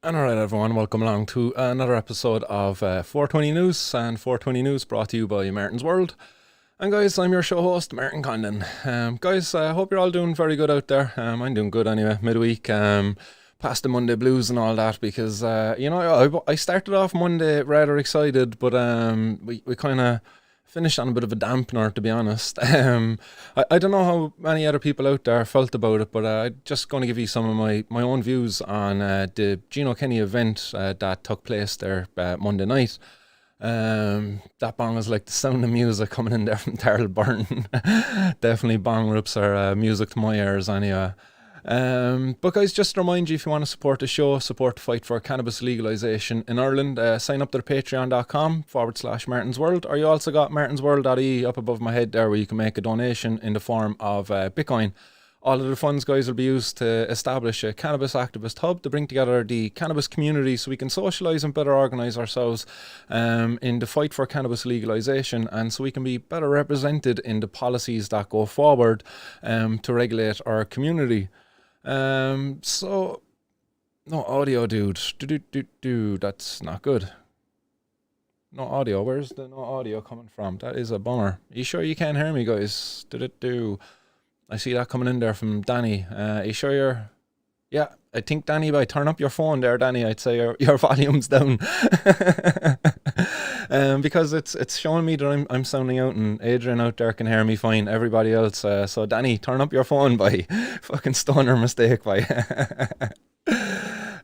And alright everyone, welcome along to another episode of 420 News, and 420 News brought to you by Martin's World. And guys, I'm your show host, Martin Condon. Guys, I hope you're all doing very good out there. I'm doing good anyway, midweek, past the Monday blues and all that, because, I started off Monday rather excited, but we kind of finished on a bit of a dampener, to be honest. I don't know how many other people out there felt about it, but I'm just going to give you some of my own views on the Gino Kenny event that took place there Monday night. That bong is like the sound of music coming in there from Darrell Byrne. Definitely bong rips are music to my ears anyway. But guys, just to remind you, if you want to support the show, support the fight for cannabis legalisation in Ireland, sign up to the patreon.com/Martin's World, or you also got martinsworld.ie up above my head there, where you can make a donation in the form of Bitcoin. All of the funds, guys, will be used to establish a cannabis activist hub to bring together the cannabis community so we can socialise and better organise ourselves in the fight for cannabis legalisation, and so we can be better represented in the policies that go forward to regulate our community. So no audio, dude. That's not good. No audio. Where's the no audio coming from? That is a bummer. Are you sure you can't hear me, guys? I see that coming in there from Danny. Are you sure you're... Yeah, I think, Danny, by turn up your phone there, Danny, I'd say your volume's down. Because it's showing me that I'm sounding out, and Adrian out there can hear me fine. Everybody else. So, Danny, turn up your phone, by fucking stoner mistake, by.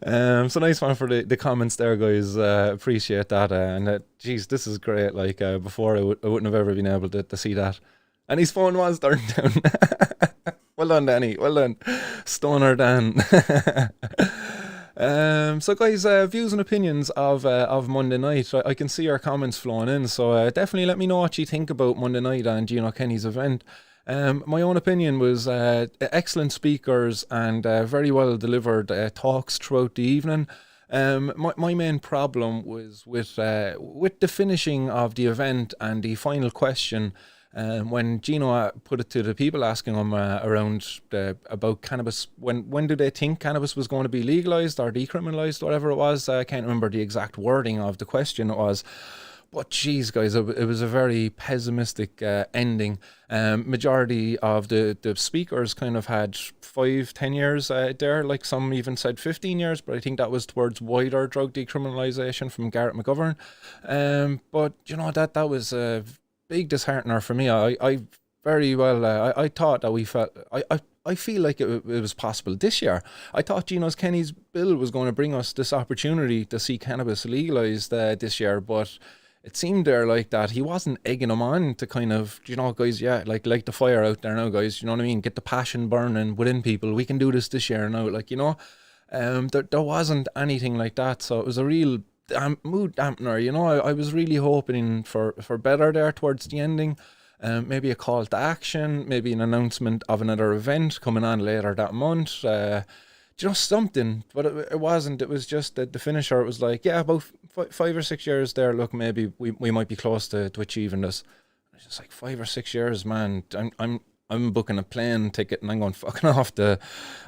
So nice one for the comments there, guys. Appreciate that. And geez, this is great. Like before, I wouldn't have ever been able to see that. And his phone was turned down. Well done, Danny. Well done. Stoner Dan. So guys, views and opinions of Monday night. I can see your comments flowing in, so definitely let me know what you think about Monday night and Gino Kenny's event. My own opinion was excellent speakers and very well delivered talks throughout the evening. My main problem was with the finishing of the event and the final question. When Gino put it to the people asking him about cannabis, when do they think cannabis was going to be legalised or decriminalised, whatever it was. I can't remember the exact wording of the question it was. But geez, guys, it was a very pessimistic ending. Majority of the speakers kind of had 5-10 years there, like some even said 15 years, but I think that was towards wider drug decriminalisation from Garrett McGovern. But you know, that was a big disheartener for me. I very well, I thought that we felt, I feel like it was possible this year. I thought Gino Kenny's bill was going to bring us this opportunity to see cannabis legalised this year, but it seemed there like that he wasn't egging them on to kind of, you know, guys, yeah, like the fire out there now, guys, you know what I mean? Get the passion burning within people. We can do this year now, like, you know. There wasn't anything like that, so it was a real mood dampener, you know. I was really hoping for better there towards the ending. Maybe a call to action, maybe an announcement of another event coming on later that month. Just something, but it wasn't. It was just that the finisher. It was like, yeah, about 5 or 6 years there. Look, maybe we might be close to achieving this. It's just like 5 or 6 years, man. I'm booking a plane ticket and I'm going fucking off to,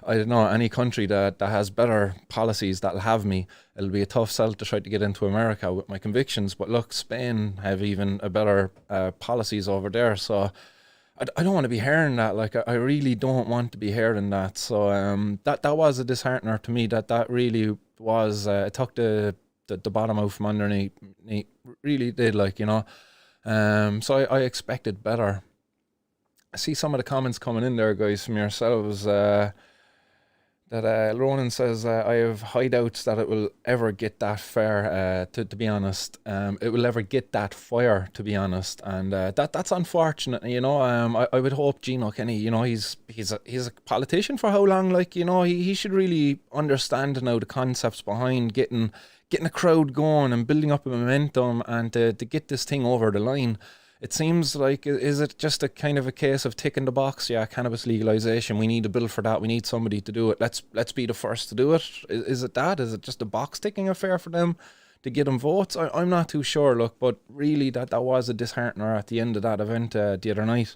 I don't know, any country that has better policies that'll have me. It'll be a tough sell to try to get into America with my convictions. But look, Spain have even a better policies over there. So I don't want to be hearing that. Like, I really don't want to be hearing that. So that was a disheartener to me. That really was. It took the bottom out from underneath. It really did, like, you know. So I expected better. I see some of the comments coming in there, guys, from yourselves. That Ronan says, I have high doubts that it will ever get that far, to be honest. It will ever get that fire, to be honest. And that's unfortunate, you know. I would hope Gino Kenny, you know, he's a politician for how long? Like, you know, he should really understand now the concepts behind getting a crowd going and building up a momentum and to get this thing over the line. It seems like, is it just a kind of a case of ticking the box? Yeah, cannabis legalisation, we need a bill for that, we need somebody to do it, let's be the first to do it. Is it that? Is it just a box ticking affair for them to get them votes? I'm not too sure, look, but really that was a disheartener at the end of that event the other night.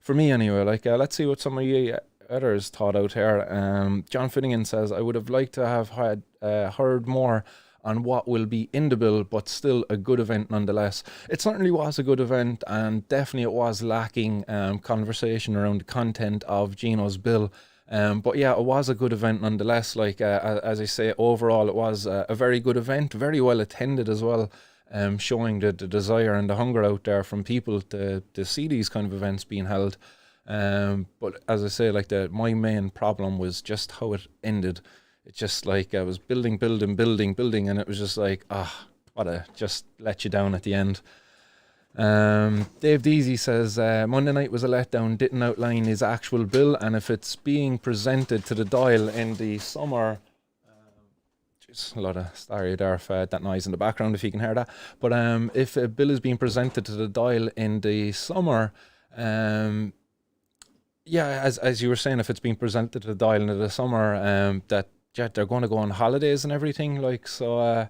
For me anyway. Like, let's see what some of you others thought out here. John Finnegan says, I would have liked to have had heard more on what will be in the bill, but still a good event nonetheless. It certainly was a good event, and definitely it was lacking conversation around the content of Gino's bill. But yeah, it was a good event nonetheless. Like as I say, overall it was a very good event, very well attended as well, showing the desire and the hunger out there from people to see these kind of events being held. But as I say, like my main problem was just how it ended. It's just like I was building, and it was just like, just let you down at the end. Dave Deasy says, Monday night was a letdown, didn't outline his actual bill, and if it's being presented to the Dáil in the summer, just a lot of stereo there for that noise in the background if you can hear that, but if a bill is being presented to the Dáil in the summer, as you were saying, if it's being presented to the Dáil in the summer, that they're going to go on holidays and everything, like, so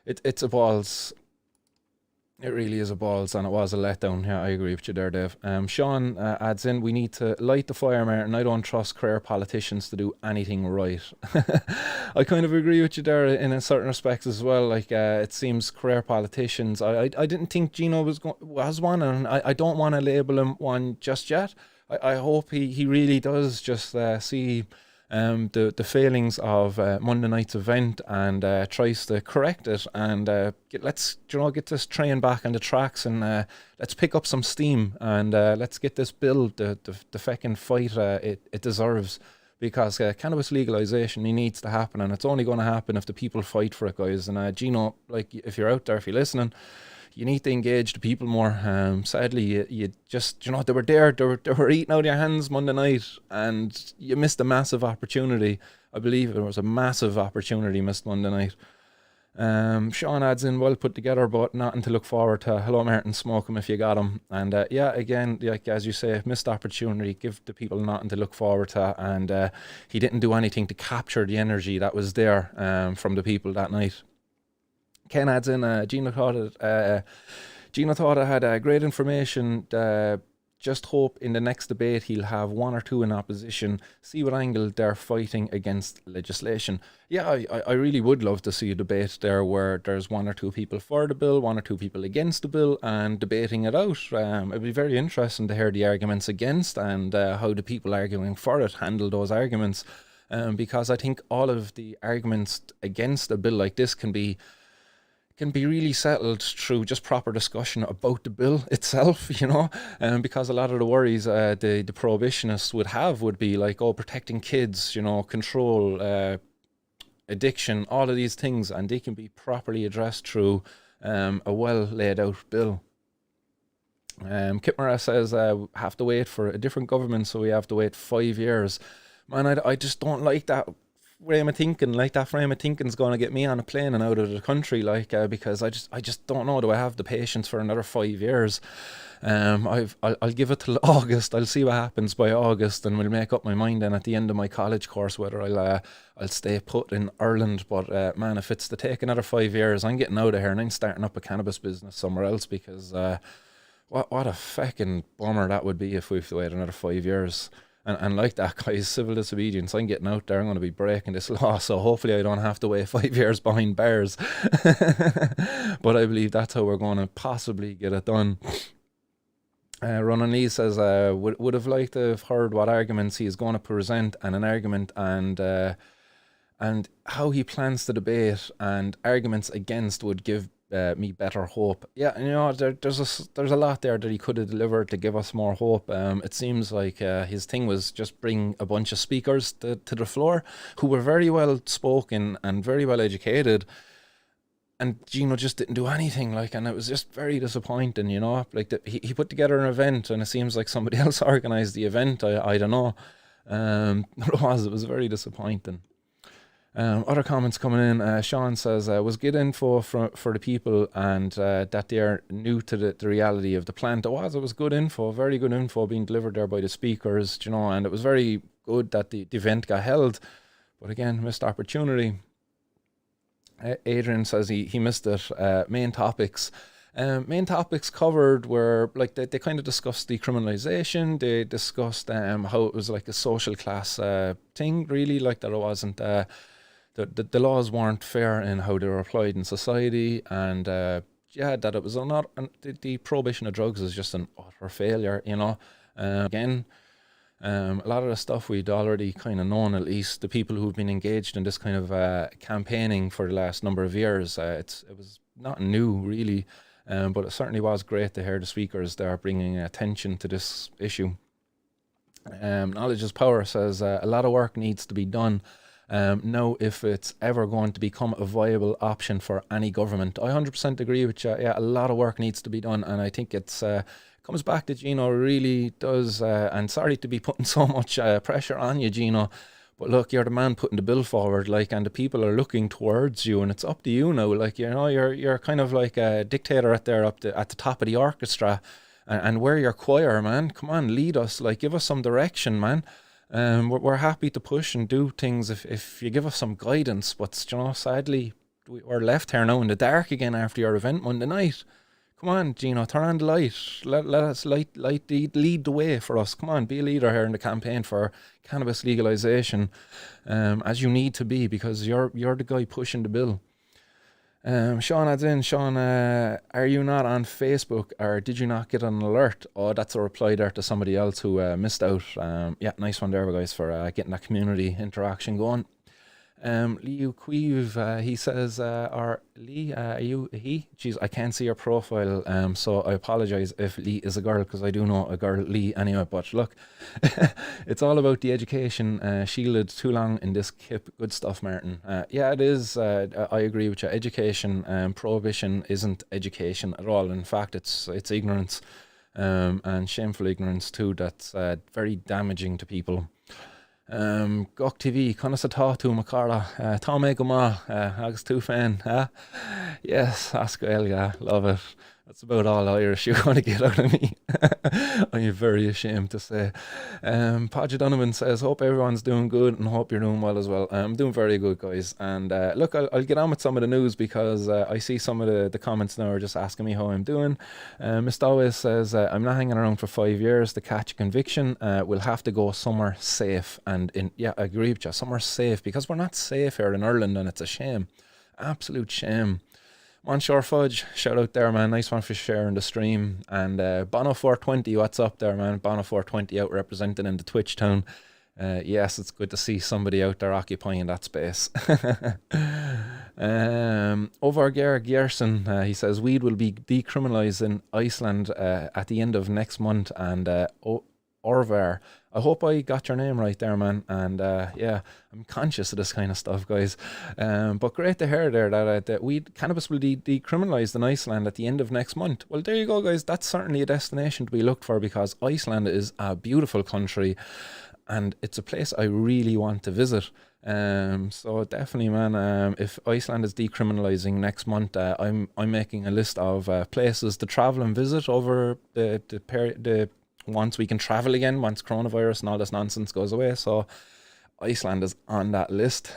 it's a balls. It really is a balls, and it was a letdown. Yeah, I agree with you there, Dave. Sean adds in, we need to light the fire, Martin. I don't trust career politicians to do anything right. I kind of agree with you there in a certain respects as well. Like, it seems career politicians, I didn't think Gino was one, and I don't want to label him one just yet. I hope he really does just see the failings of Monday night's event and tries to correct it, and let's get this train back on the tracks, and let's pick up some steam, and let's get this bill the feckin' fight it deserves, because cannabis legalization needs to happen, and it's only going to happen if the people fight for it, guys. And Gino, like, if you're out there, if you're listening, you need to engage the people more. Sadly, you just, they were there, they were eating out of your hands Monday night, and you missed a massive opportunity. I believe it was a massive opportunity missed Monday night. Sean adds in, well put together, but nothing to look forward to. Hello, Martin, smoke him if you got him. And again, like as you say, missed opportunity, give the people nothing to look forward to, and he didn't do anything to capture the energy that was there from the people that night. Ken adds in, Gino thought it had great information. Just hope in the next debate he'll have one or two in opposition. See what angle they're fighting against legislation. Yeah, I really would love to see a debate there where there's one or two people for the bill, one or two people against the bill, and debating it out. It'd be very interesting to hear the arguments against, and how the people arguing for it handle those arguments. Because I think all of the arguments against a bill like this can be really settled through just proper discussion about the bill itself, because a lot of the worries the prohibitionists would be like, protecting kids, control, addiction, all of these things, and they can be properly addressed through a well laid out bill. Kitmara says, have to wait for a different government, so we have to wait 5 years. Man, I just don't like that frame of thinking. Like, that frame of thinking is going to get me on a plane and out of the country, like, because I just don't know, do I have the patience for another 5 years? I'll give it till August. I'll see what happens by August, and we'll make up my mind then at the end of my college course whether I'll stay put in Ireland. But man, if it's to take another 5 years, I'm getting out of here and I'm starting up a cannabis business somewhere else, because what a fucking bummer that would be if we have to wait another 5 years. And like that, guys, civil disobedience, I'm getting out there, I'm going to be breaking this law, so hopefully I don't have to wait 5 years behind bars. But I believe that's how we're going to possibly get it done. Ronan Lee says, would have liked to have heard what arguments he is going to present, and an argument, and how he plans to debate, and arguments against would give me better hope. Yeah, there's a lot there that he could have delivered to give us more hope. It seems like his thing was just bring a bunch of speakers to the floor who were very well spoken and very well educated, and Gino just didn't do anything, like, and it was just very disappointing. Like, he put together an event, and it seems like somebody else organised the event. I don't know. It was very disappointing. Other comments coming in. Sean says, was good info for the people, and that they're new to the reality of the plant. It was good info, very good info being delivered there by the speakers, and it was very good that the event got held. But again, missed opportunity. Adrian says he missed it. Main topics. Main topics covered were like they kind of discussed decriminalisation. They discussed how it was like a social class thing, really, like that it wasn't the laws weren't fair in how they were applied in society, and yeah, that it was not the prohibition of drugs is just an utter failure, you know. Again, a lot of the stuff we'd already kind of known, at least the people who've been engaged in this kind of campaigning for the last number of years. It was not new, really, but it certainly was great to hear the speakers there bringing attention to this issue. Knowledge is power says a lot of work needs to be done. Now, if it's ever going to become a viable option for any government, I 100% agree with you. Yeah, a lot of work needs to be done, and I think it's comes back to Gino really does. And sorry to be putting so much pressure on you, Gino, but look, you're the man putting the bill forward, like, and the people are looking towards you, and it's up to you now. Like, you know, you're kind of like a dictator at the top of the orchestra, and we're your choir, man. Come on, lead us, like, give us some direction, man. We're happy to push and do things if you give us some guidance, but you know, sadly, we're left here now in the dark again after your event Monday night. Come on, Gino, turn on the light. Let us lead the way for us. Come on, be a leader here in the campaign for cannabis legalisation, as you need to be, because you're the guy pushing the bill. Sean adds in, Sean, are you not on Facebook, or did you not get an alert? Oh, that's a reply there to somebody else who missed out. Yeah, nice one there, guys, for getting that community interaction going. Liu Queeve, he says, or Lee, are you he? Jeez, I can't see your profile, so I apologise if Lee is a girl, because I do know a girl, Lee, anyway, but look, it's all about the education, shielded too long in this kip. Good stuff, Martin. Yeah, it is, I agree with you. Education, prohibition isn't education at all. In fact, it's ignorance, and shameful ignorance too, that's very damaging to people. Gok TV, Conna sa tá tú Macara, Tá mé go má, agus tú fan, yes, ask Elga, love it. That's about all Irish you're going to get out of me. I'm very ashamed to say. Podge Donovan says, hope everyone's doing good and hope you're doing well as well. I'm doing very good, guys. And look, I'll get on with some of the news, because I see some of the comments now are just asking me how I'm doing. Mr. Always says, I'm not hanging around for 5 years to catch a conviction. We'll have to go somewhere safe. And yeah, I agree with you, somewhere safe, because we're not safe here in Ireland, and it's a shame. Absolute shame. Monshore Fudge, shout out there, man. Nice one for sharing the stream. And Bono420, what's up there, man? Bono420 out representing in the Twitch town. Yes, it's good to see somebody out there occupying that space. Overger Gerson, he says, weed will be decriminalised in Iceland at the end of next month. And Orvar, I hope I got your name right there, man. And yeah, I'm conscious of this kind of stuff, guys. But great to hear there that cannabis will be decriminalised in Iceland at the end of next month. Well, there you go, guys. That's certainly a destination to be looked for, because Iceland is a beautiful country, and it's a place I really want to visit. So definitely, man, if Iceland is decriminalising next month, I'm making a list of places to travel and visit over the once we can travel again, once coronavirus and all this nonsense goes away. So Iceland is on that list.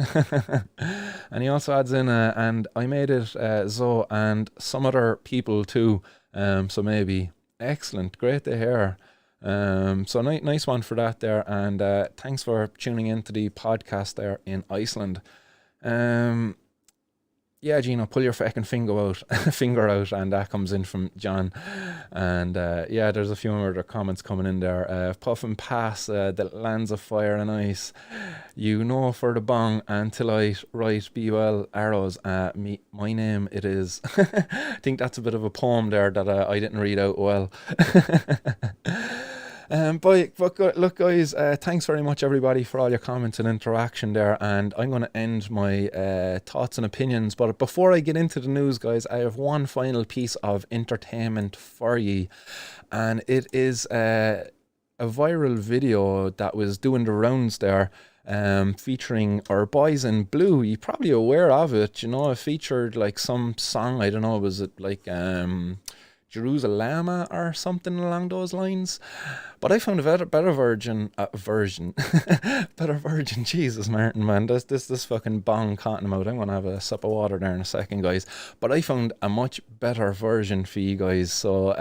And he also adds in, and I made it, Zoe, and some other people too. So maybe. Excellent. Great to hear. So nice one for that there. And thanks for tuning in to the podcast there in Iceland. Yeah, Gino, pull your fucking finger out, and that comes in from John. And yeah, there's a few other comments coming in there. Puff and pass, the lands of fire and ice. You know for the bong until I write be well arrows. My name it is. I think that's a bit of a poem there that I didn't read out well. But look, guys, thanks very much, everybody, for all your comments and interaction there. And I'm going to end my thoughts and opinions. But before I get into the news, guys, I have one final piece of entertainment for ye. And it is a viral video that was doing the rounds there, featuring our boys in blue. You're probably aware of it. You know, it featured like some song. I don't know, was it like... Jerusalem or something along those lines. But I found a better version. Better virgin. Jesus, Martin, man. This fucking bong caught in the mouth. I'm going to have a sip of water there in a second, guys. But I found a much better version for you guys. So,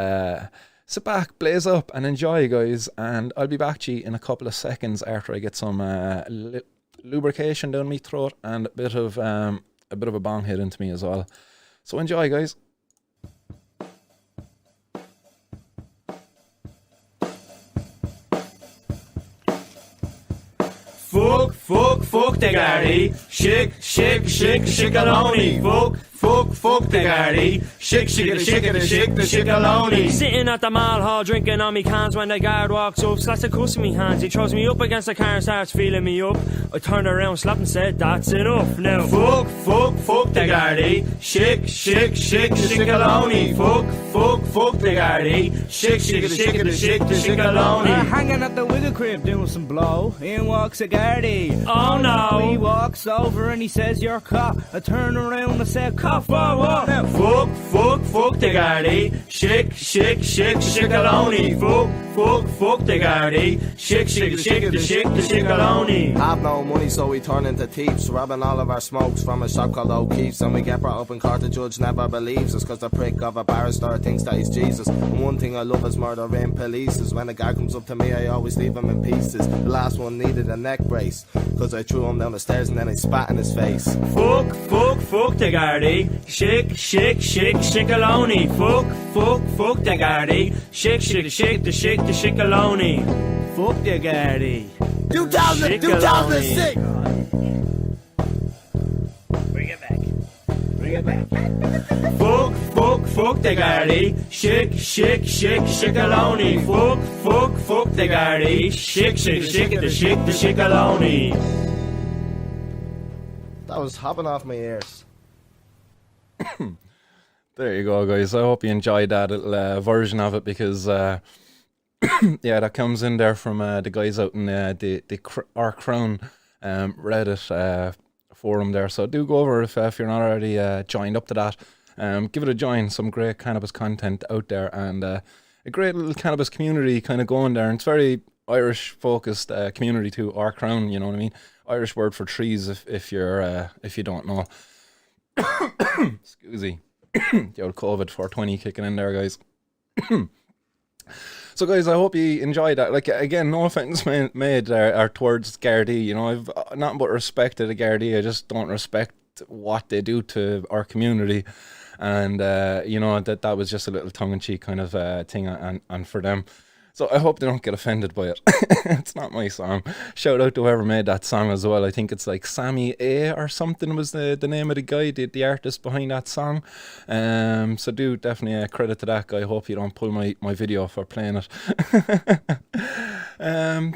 sit back, blaze up, and enjoy, guys. And I'll be back to you in a couple of seconds after I get some lubrication down my throat and a bit of a bong hit into me as well. So enjoy, guys. Fuck the Gardy. Shake aloni. Fuck the Gardy. Shake the aloni. Sitting at the mall hall drinking on me cans when the guard walks up, slaps the cuss in me hands. He throws me up against the car and starts feeling me up. I turned around, slapped and said, that's enough now. Fuck the Gardy. Shake aloni. Fuck the Gardy. Shake the aloni. Hanging at the wiggle crib doing some blow. In walks a Gardy. Oh no. He walks over and he says, you're caught. I turn around and say, cough, what now? Fuck the Gardy. Shake aloni. Fuck the Gardy. Shake aloni. Have no money, so we turn into thieves, robbing all of our smokes from a shop called O'Keefe's. And we get brought up in court, the judge never believes us, cause the prick of a barrister thinks that he's Jesus. And one thing I love is murdering police. When a guy comes up to me, I always leave him in pieces. The last one needed a neck brace, cause I threw him down the stairs and then I spat in his face. Fuck the Gardy. Shake aloni. Fuck the Gardy. Shake aloni. Fuck the Gardy. 2006! Bring it back. Fuck the Gardy. Shake aloni. Fuck the Gardy. Shake aloni. That was hopping off my ears. There you go, guys. I hope you enjoyed that little version of it, because yeah, that comes in there from the guys out in our Crown Reddit forum there. So do go over if you're not already joined up to that. Give it a join. Some great cannabis content out there, and a great little cannabis community kind of going there. And it's very Irish focused community too. Our Crown, you know what I mean? Irish word for trees, if you don't know. Excuse me. The old COVID 420 kicking in there, guys. So, guys, I hope you enjoyed that. Like, again, no offense made towards Gardaí. You know, I've nothing but respect to the Gardaí. I just don't respect what they do to our community. And, you know, that was just a little tongue-in-cheek kind of thing and for them. So I hope they don't get offended by it. It's not my song. Shout out to whoever made that song as well. I think it's like Sammy A or something was the name of the guy, the artist behind that song. So do definitely credit to that guy. I hope you don't pull my video for playing it.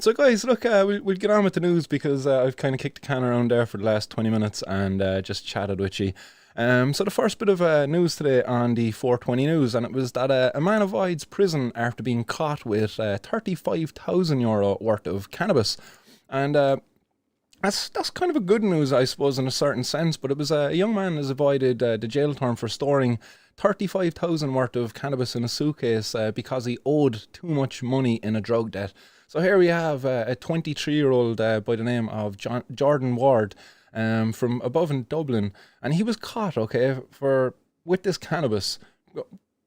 So guys, look, we'll get on with the news, because I've kind of kicked the can around there for the last 20 minutes and just chatted with you. So the first bit of news today on the 420 News, and it was that a man avoids prison after being caught with €35,000 worth of cannabis. And that's kind of a good news, I suppose, in a certain sense, but it was a young man has avoided the jail term for storing 35,000 worth of cannabis in a suitcase because he owed too much money in a drug debt. So here we have a 23-year-old by the name of Jordan Ward, from above in Dublin, and he was caught, okay, with this cannabis.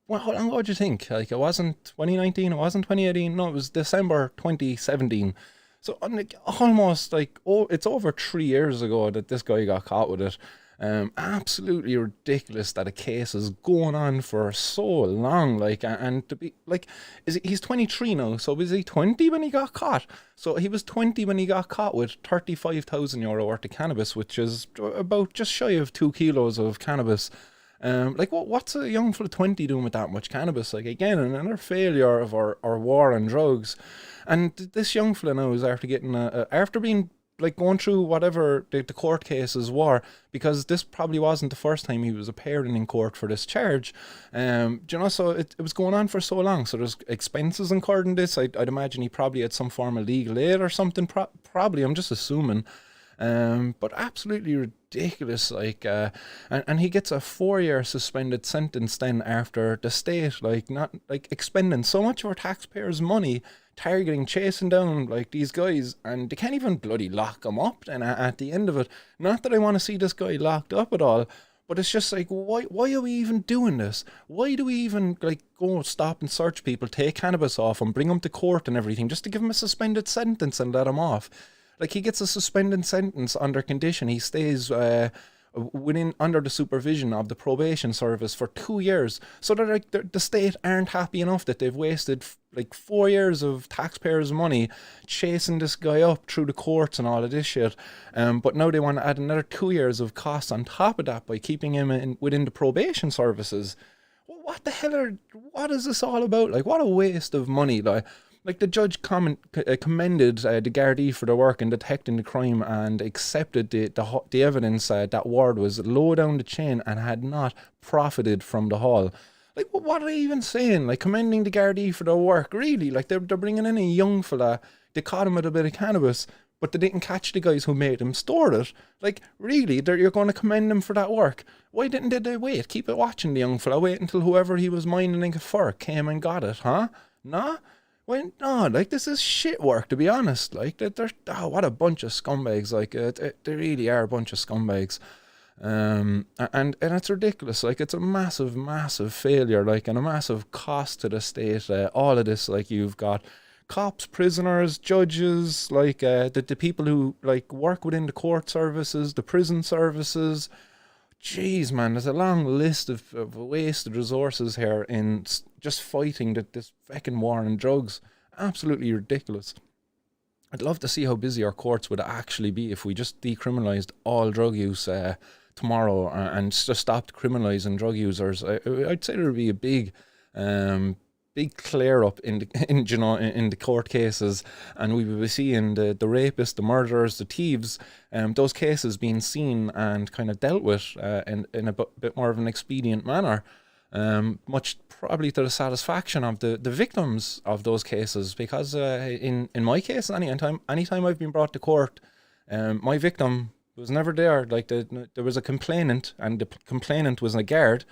Well, how long ago do you think? Like, it wasn't 2019, it wasn't 2018, no, it was December 2017. So almost like, it's over 3 years ago that this guy got caught with it. Absolutely ridiculous that a case is going on for so long, like, and to be like, he's 23 now, so was he 20 when he got caught? So he was 20 when he got caught with €35,000 worth of cannabis, which is about just shy of 2 kilos of cannabis. Like, what's a young fella 20 doing with that much cannabis? Like, again, another failure of our war on drugs. And this young fella now is after getting after being like going through whatever the court cases were, because this probably wasn't the first time he was appearing in court for this charge. You know, so it was going on for so long. So there's expenses incurred in this. I'd imagine he probably had some form of legal aid or something. Probably, I'm just assuming. But absolutely ridiculous, like, and he gets a 4-year suspended sentence then after the state, like, not, like, expending so much of our taxpayers' money targeting, chasing down, like, these guys, and they can't even bloody lock them up then at the end of it. Not that I want to see this guy locked up at all, but it's just like, why are we even doing this? Why do we even, like, go stop and search people, take cannabis off them, bring them to court and everything, just to give them a suspended sentence and let them off? Like, he gets a suspended sentence under condition. He stays under the supervision of the probation service for 2 years. So that, like, the state aren't happy enough that they've wasted like 4 years of taxpayers' money chasing this guy up through the courts and all of this shit. But now they want to add another 2 years of costs on top of that by keeping him within the probation services. What the hell what is this all about? Like, what a waste of money. Like the judge commended the Gardaí for their work in detecting the crime and accepted the evidence that Ward was low down the chain and had not profited from the haul. Like, what are they even saying? Like, commending the Gardaí for their work, really? Like, they're bringing in a young fella, they caught him with a bit of cannabis, but they didn't catch the guys who made him store it. Like, really, you're going to commend them for that work? Why didn't they wait? Keep it watching the young fella, wait until whoever he was minding it for came and got it, huh? Nah? No, like, this is shit work, to be honest. Like, they're what a bunch of scumbags. Like, they really are a bunch of scumbags. And it's ridiculous. Like, it's a massive, massive failure, like, and a massive cost to the state. All of this, like, you've got cops, prisoners, judges, like, the people who, like, work within the court services, the prison services. Jeez, man, there's a long list of wasted resources here in just fighting this fucking war on drugs. Absolutely ridiculous. I'd love to see how busy our courts would actually be if we just decriminalised all drug use tomorrow and just stopped criminalising drug users. I'd say there would be a big clear up in the court cases, and we would be seeing the rapists, the murderers, the thieves, those cases being seen and kind of dealt with in a bit more of an expedient manner, much probably to the satisfaction of the victims of those cases. Because in my case, anytime I've been brought to court, my victim was never there. Like, there was a complainant, and the complainant was a guard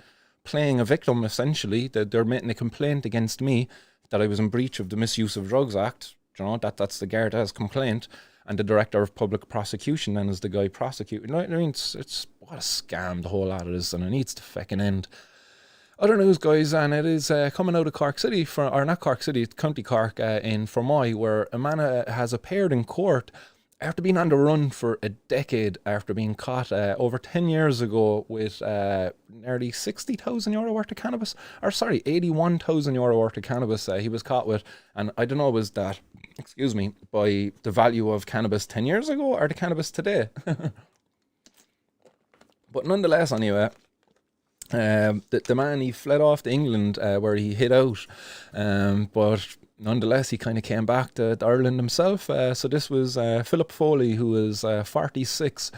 playing a victim, essentially. They're making a complaint against me that I was in breach of the Misuse of Drugs Act. You know, that's the guard as complaint, and the director of public prosecution then is the guy prosecuting. I mean, it's what a scam the whole lot of this, and it needs to fucking end. Other news, guys, and it is coming out of Cork City, or not Cork City, County Cork, in Fermoy, where a man has appeared in court after being on the run for a decade, after being caught over 10 years ago with nearly €60,000 worth of cannabis, or sorry, €81,000 worth of cannabis he was caught with. And I don't know, was that, excuse me, by the value of cannabis 10 years ago or the cannabis today? But nonetheless, anyway, the man, he fled off to England where he hid out, but nonetheless, he kind of came back to Ireland himself. So this was Philip Foley, who was 46,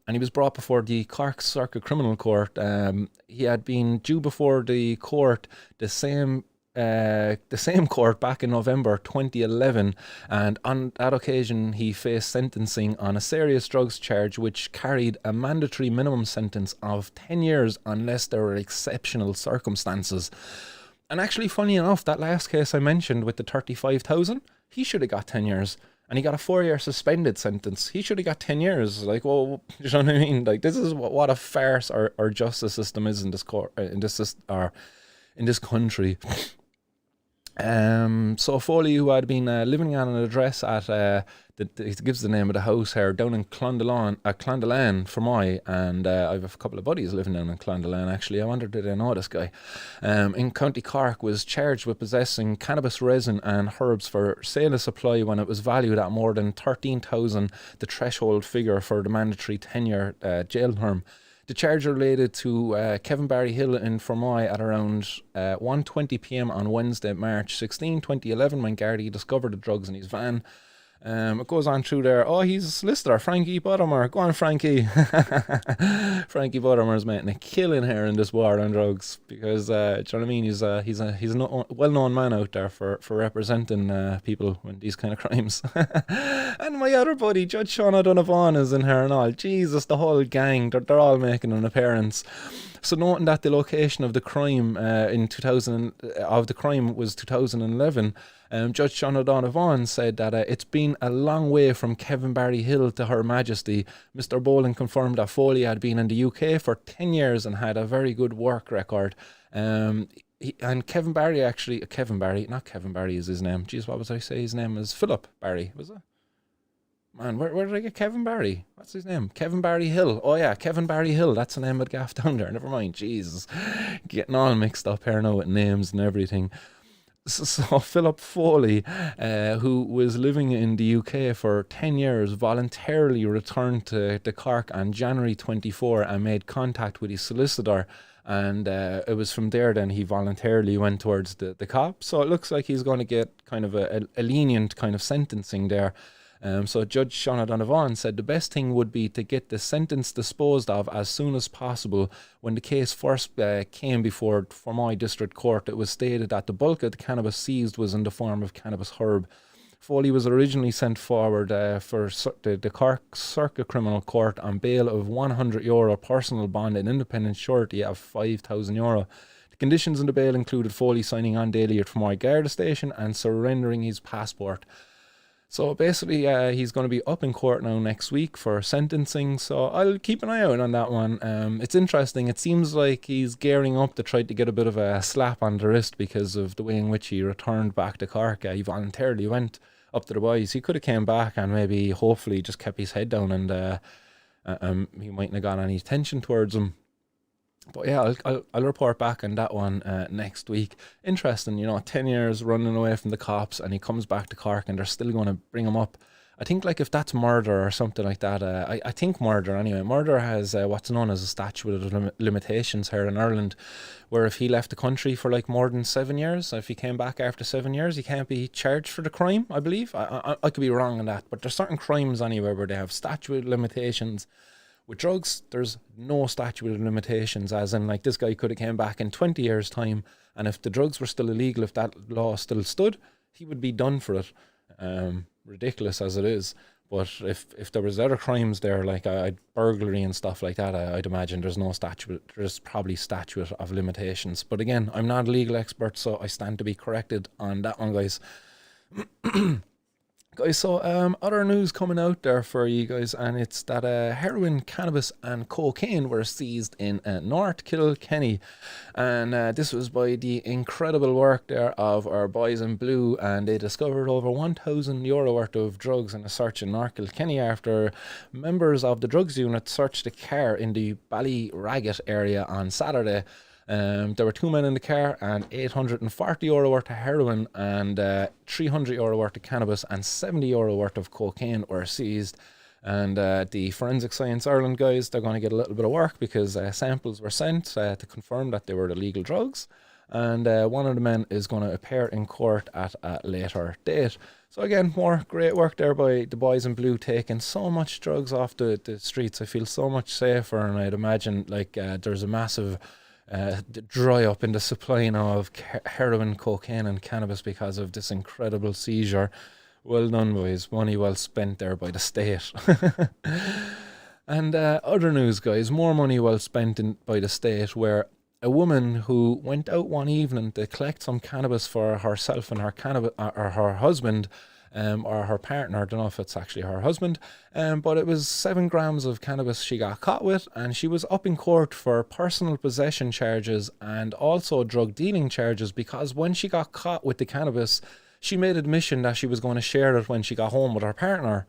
and he was brought before the Cork Circuit Criminal Court. He had been due before the court, the same court, back in November 2011, and on that occasion he faced sentencing on a serious drugs charge which carried a mandatory minimum sentence of 10 years unless there were exceptional circumstances. And actually, funny enough, that last case I mentioned with the 35,000, he should have got 10 years. And he got a 4-year suspended sentence. He should have got 10 years. Like, well, you know what I mean? Like, this is what a farce our justice system is in this in this country. So Foley, who had been living on an address at it gives the name of the house here, down in Clondelan, Fermoy, and I have a couple of buddies living down in Clondelan, actually. I wondered, did I know this guy? In County Cork, was charged with possessing cannabis resin and herbs for sale and supply when it was valued at more than 13,000, the threshold figure for the mandatory 10-year jail term. The charge related to Kevin Barry Hill in Fermoy at around 1:20 p.m. on Wednesday, March 16, 2011, when Gardaí discovered the drugs in his van. It goes on through there. Oh, he's a solicitor, Frankie Buttermer. Go on, Frankie. Frankie Buttermer's making a killing here in this war on drugs because, do you know what I mean? He's a well-known man out there for representing people in these kind of crimes. And my other buddy, Judge Sean O'Donovan, is in here and all. Jesus, the whole gang, they're all making an appearance. So noting that the location of the crime was 2011, Judge Sean O'Donovan said that it's been a long way from Kevin Barry Hill to Her Majesty. Mr. Boland confirmed that Foley had been in the UK for 10 years and had a very good work record. And Kevin Barry not Kevin Barry is his name. Jeez, what was I say? His name is Philip Barry, was it? Man, where did I get Kevin Barry? What's his name? Kevin Barry Hill. Oh yeah, Kevin Barry Hill. That's the name of the gaff down there. Never mind. Jesus. Getting all mixed up here now with names and everything. So Philip Foley, who was living in the UK for 10 years, voluntarily returned to Cork on January 24 and made contact with his solicitor. And it was from there then he voluntarily went towards the cops. So it looks like he's going to get kind of a lenient kind of sentencing there. So Judge Sean O'Donovan said the best thing would be to get the sentence disposed of as soon as possible. When the case first came before Fermoy District Court, it was stated that the bulk of the cannabis seized was in the form of cannabis herb. Foley was originally sent forward for the Cork Circuit Criminal Court on bail of €100 personal bond and independent surety of €5,000. The conditions in the bail included Foley signing on daily at Fermoy Garda Station and surrendering his passport. So basically, he's going to be up in court now next week for sentencing. So I'll keep an eye out on that one. It's interesting. It seems like he's gearing up to try to get a bit of a slap on the wrist because of the way in which he returned back to Cork. He voluntarily went up to the boys. He could have came back and maybe, hopefully, just kept his head down and he mightn't have got any attention towards him. But yeah, I'll report back on that one next week. Interesting, 10 years running away from the cops and he comes back to Cork and they're still going to bring him up. I think like if that's murder or something like that, I think murder anyway. Murder has what's known as a statute of limitations here in Ireland, where if he left the country for like more than 7 years, if he came back after 7 years, he can't be charged for the crime, I believe. I could be wrong on that, but there's certain crimes anyway where they have statute of limitations. With drugs, there's no statute of limitations, as in like this guy could have came back in 20 years' time, and if the drugs were still illegal, if that law still stood, he would be done for it. Ridiculous as it is. But if there was other crimes there, like burglary and stuff like that, I'd imagine there's probably statute of limitations. But again, I'm not a legal expert, so I stand to be corrected on that one, guys. Guys, so other news coming out there for you guys, and it's that heroin, cannabis and cocaine were seized in North Kilkenny, and this was by the incredible work there of our boys in blue, and they discovered over €1,000 worth of drugs in a search in North Kilkenny after members of the drugs unit searched the car in the Ballyragget area on Saturday. There were two men in the car, and €840 worth of heroin and €300 worth of cannabis and €70 worth of cocaine were seized. And the Forensic Science Ireland guys, they're going to get a little bit of work because samples were sent to confirm that they were illegal drugs. And one of the men is going to appear in court at a later date. So again, more great work there by the boys in blue, taking so much drugs off the streets. I feel so much safer, and I'd imagine like there's a massive dry up in the supply now of heroin, cocaine and cannabis because of this incredible seizure. Well done, boys. Money well spent there by the state. And other news, guys, more money well spent by the state, where a woman who went out one evening to collect some cannabis for herself and her her husband, or her partner, I don't know if it's actually her husband, but it was 7 grams of cannabis she got caught with, and she was up in court for personal possession charges and also drug dealing charges, because when she got caught with the cannabis, she made admission that she was going to share it when she got home with her partner.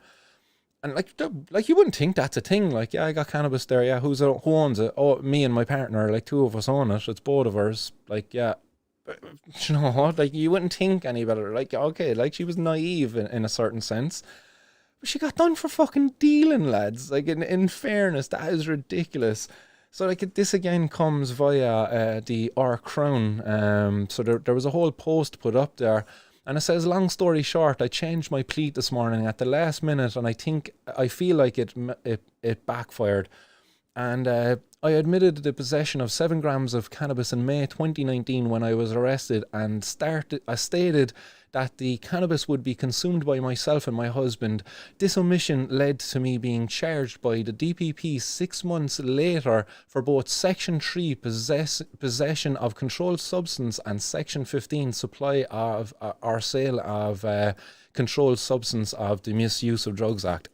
And like you wouldn't think that's a thing. Like, yeah, I got cannabis there. Yeah, who owns it? Oh, me and my partner. Like, 2 of us own it. It's both of ours. Like, yeah. You know what? Like, you wouldn't think any better. Like, okay, like she was naive in a certain sense. But she got done for fucking dealing, lads. Like, in fairness, that is ridiculous. So, like, this again comes via the Our Crown. So there was a whole post put up there And it says, long story short, I changed my plea this morning at the last minute, and I feel like it backfired. And I admitted the possession of 7 grams of cannabis in May 2019 when I was arrested, and stated that the cannabis would be consumed by myself and my husband. This omission led to me being charged by the DPP 6 months later for both Section 3 possession of controlled substance and Section 15 supply of or sale of controlled substance of the Misuse of Drugs Act.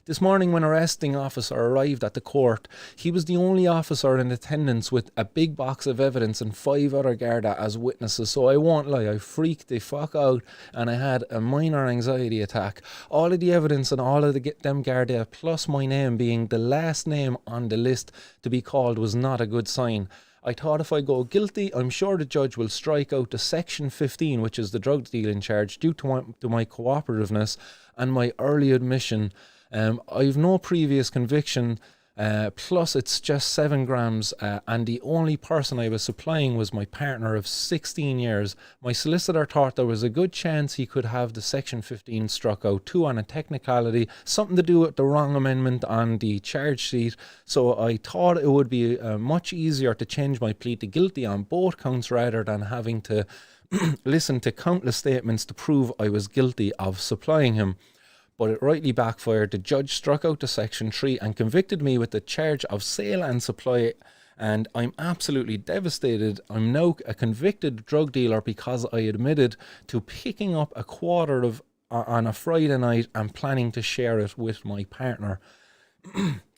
This morning, when arresting officer arrived at the court, he was the only officer in attendance with a big box of evidence and 5 other Garda as witnesses. So I won't lie, I freaked the fuck out and I had a minor anxiety attack. All of the evidence and all of them Garda, plus my name being the last name on the list to be called, was not a good sign. I thought if I go guilty, I'm sure the judge will strike out the Section 15, which is the drug dealing charge, due to my cooperativeness and my early admission. I've no previous conviction, plus it's just 7 grams, and the only person I was supplying was my partner of 16 years. My solicitor thought there was a good chance he could have the Section 15 struck out too on a technicality, something to do with the wrong amendment on the charge sheet. So I thought it would be much easier to change my plea to guilty on both counts rather than having to listen to countless statements to prove I was guilty of supplying him. But it rightly backfired. The judge struck out the Section 3 and convicted me with the charge of sale and supply, and I'm absolutely devastated. I'm now a convicted drug dealer because I admitted to picking up a quarter of on a Friday night and planning to share it with my partner.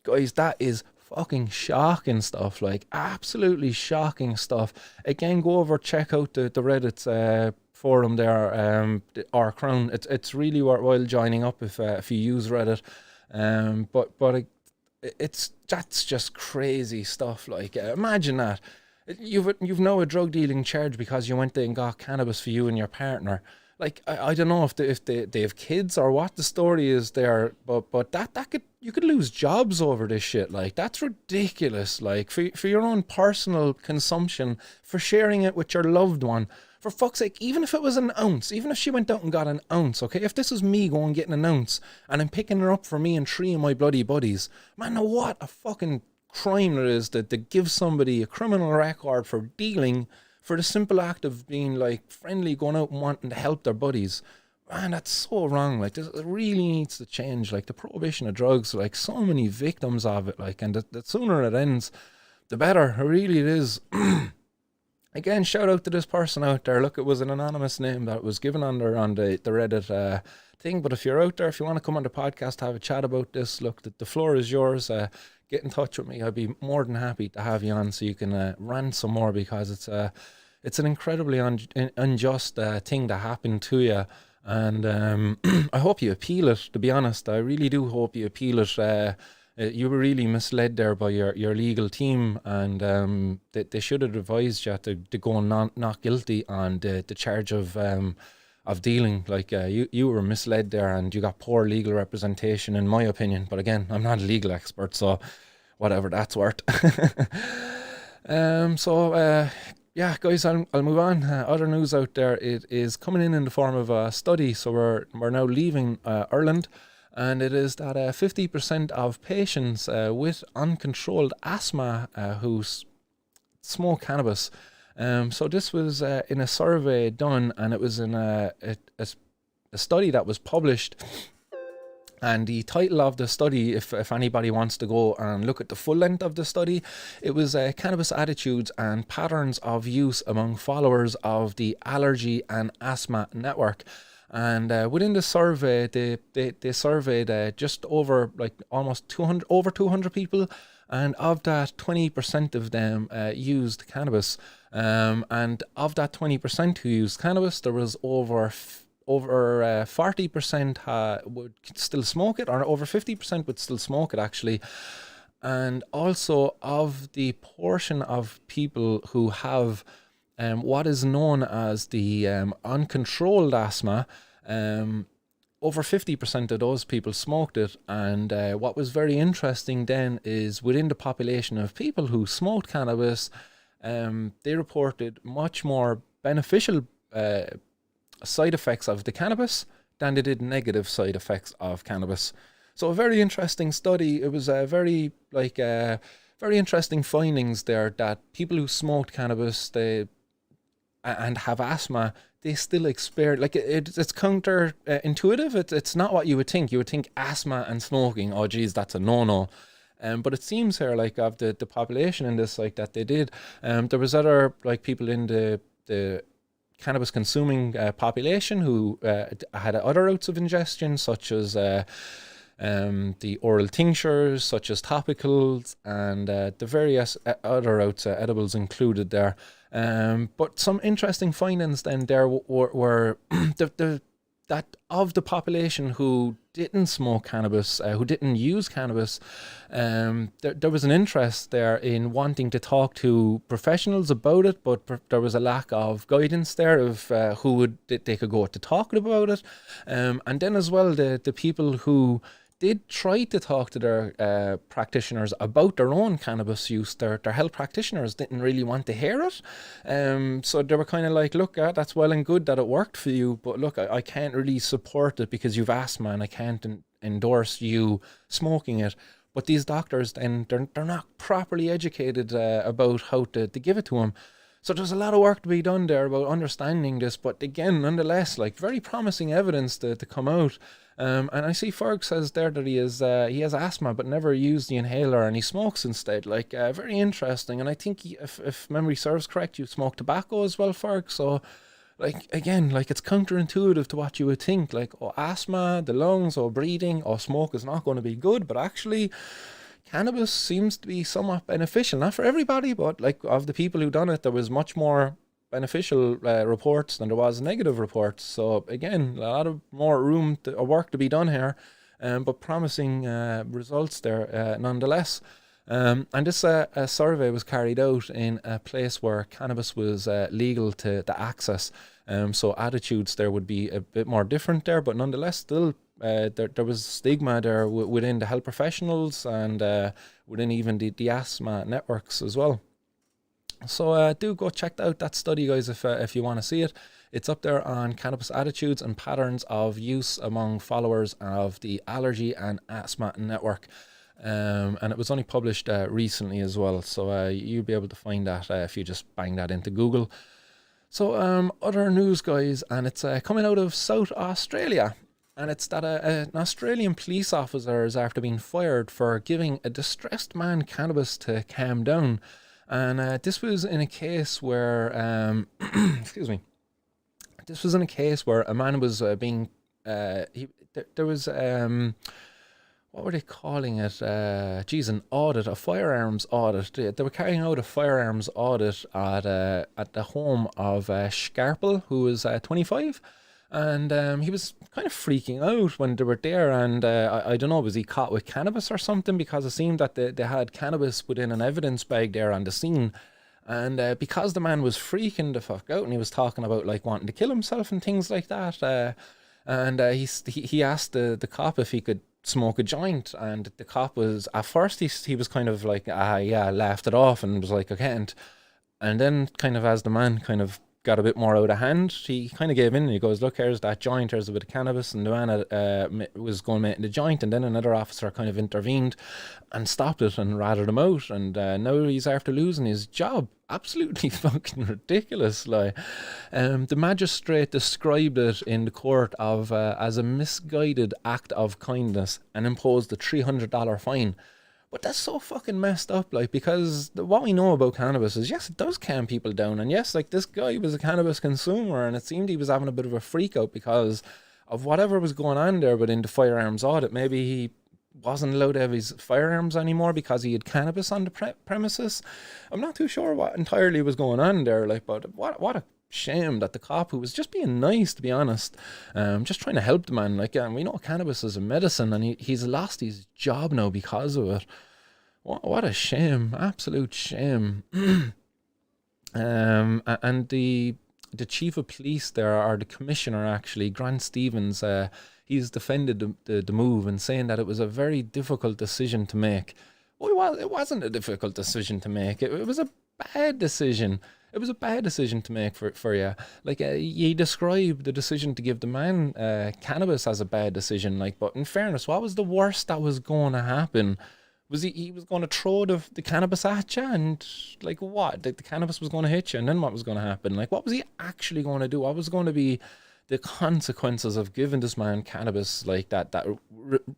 Guys, that is fucking shocking stuff, like absolutely shocking stuff. Again, go over, check out the Reddit forum there, our Crown. It's really worthwhile joining up if you use Reddit. But that's just crazy stuff. Like imagine that you've now a drug dealing charge because you went there and got cannabis for you and your partner. Like I don't know if they have kids or what the story is there, but you could lose jobs over this shit. Like that's ridiculous. Like for your own personal consumption, for sharing it with your loved one. For fuck's sake, even if it was an ounce, even if she went out and got an ounce, okay? If this was me going getting an ounce and I'm picking her up for me and 3 of my bloody buddies, man, now what a fucking crime it is to give somebody a criminal record for dealing for the simple act of being like friendly, going out and wanting to help their buddies. Man, that's so wrong. Like, this it really needs to change. Like, the prohibition of drugs, like, so many victims of it, like, and the sooner it ends, the better. It really is. Again, shout out to this person out there. Look, it was an anonymous name that was given on the Reddit thing. But if you're out there, if you want to come on the podcast, have a chat about this, look, the floor is yours. Get in touch with me. I'd be more than happy to have you on so you can rant some more, because it's an incredibly unjust thing that happened to you. And I hope you appeal it, to be honest. I really do hope you appeal it. You were really misled there by your legal team, and they should have advised you to go not guilty on the charge of dealing. Like you were misled there, and you got poor legal representation, in my opinion. But again, I'm not a legal expert, so whatever that's worth. Yeah, guys, I'll move on. Other news out there, it is coming in the form of a study. So we're now leaving Ireland. And it is that 50% of patients with uncontrolled asthma who smoke cannabis. So this was in a survey done, and it was in a study that was published. And the title of the study, if anybody wants to go and look at the full length of the study, it was Cannabis Attitudes and Patterns of Use Among Followers of the Allergy and Asthma Network. And within the survey, they surveyed just over almost 200 people, and of that, 20% of them used cannabis. And of that 20% who used cannabis, there was over 40% would still smoke it, or over 50% would still smoke it, actually. And also, of the portion of people who have what is known as the uncontrolled asthma, over 50% of those people smoked it. And what was very interesting then is within the population of people who smoked cannabis, they reported much more beneficial side effects of the cannabis than they did negative side effects of cannabis. So a very interesting study. It was a very interesting findings there, that people who smoked cannabis and have asthma, they still experience, like, it's counter intuitive. It's not what you would think. You would think asthma and smoking, oh geez, that's a no-no. But it seems here, like, of the population in this, like, that they did. There was other, like, people in the cannabis consuming population who had other routes of ingestion, such as the oral tinctures, such as topicals, and the various other routes, edibles included there. But some interesting findings then there were that of the population who didn't smoke cannabis, who didn't use cannabis, there was an interest there in wanting to talk to professionals about it, but there was a lack of guidance there of who they could go to talk about it. And then as well, the people who did try to talk to their practitioners about their own cannabis use, their health practitioners didn't really want to hear it. So they were kind of like, look, that's well and good that it worked for you, but look, I can't really support it because you've asthma and I can't endorse you smoking it. But these doctors, then, they're not properly educated about how to give it to them. So there's a lot of work to be done there about understanding this, but again, nonetheless, like, very promising evidence to come out. And I see Ferg says there that he has asthma but never used the inhaler, and he smokes instead. Like, very interesting. And I think if memory serves correct, you smoke tobacco as well, Ferg. So, like, again, like, it's counterintuitive to what you would think. Like, oh, asthma, the lungs, or breathing, or smoke is not going to be good, but actually cannabis seems to be somewhat beneficial. Not for everybody, but, like, of the people who done it, there was much more beneficial reports than there was negative reports. So again, a lot of more room or work to be done here, but promising results there nonetheless. And this survey was carried out in a place where cannabis was legal to access. So attitudes there would be a bit more different there, but nonetheless still there was stigma there within the health professionals and within even the asthma networks as well. So do go check out that study, guys, if you want to see it. It's up there on cannabis attitudes and patterns of use among followers of the Allergy and Asthma Network. And it was only published recently as well. So you'll be able to find that if you just bang that into Google. So other news, guys, and it's coming out of South Australia. And it's that an Australian police officer is after being fired for giving a distressed man cannabis to calm down. And this was in a case where, excuse me, this was in a case where a man was being, there was, what were they calling it? An audit, a firearms audit. They were carrying out a firearms audit at the home of Scarpel, who was 25. And he was kind of freaking out when they were there, and I don't know, was he caught with cannabis or something? Because it seemed that they had cannabis within an evidence bag there on the scene. And because the man was freaking the fuck out and he was talking about, like, wanting to kill himself and things like that, and he asked the cop if he could smoke a joint, and the cop was, at first he was kind of like, laughed it off and was like, I can't. And then, kind of as the man kind of got a bit more out of hand, he kind of gave in and he goes, look, here's that joint, here's a bit of cannabis. And the man was going to make the joint, and then another officer kind of intervened and stopped it and ratted him out. And now he's after losing his job. Absolutely fucking ridiculous. Like, the magistrate described it in the court as a misguided act of kindness and imposed a $300 fine. But that's so fucking messed up, like, because what we know about cannabis is, yes, it does calm people down. And yes, like, this guy was a cannabis consumer, and it seemed he was having a bit of a freak out because of whatever was going on there within the firearms audit. Maybe he wasn't allowed to have his firearms anymore because he had cannabis on the premises. I'm not too sure what entirely was going on there, like, but what a shame that the cop, who was just being nice, to be honest, just trying to help the man, like, we know cannabis is a medicine, and he's lost his job now because of it. What a shame, absolute shame. And the chief of police there, or the commissioner actually, Grant Stevens, he's defended the move and saying that it was a very difficult decision to make. Well, it wasn't a difficult decision to make. It was a bad decision. It was a bad decision to make for you. Like, you describe the decision to give the man cannabis as a bad decision. Like, but in fairness, what was the worst that was going to happen? Was he was going to throw the cannabis at you, and like what? The cannabis was going to hit you, and then what was going to happen? Like, what was he actually going to do? What was going to be the consequences of giving this man cannabis like that?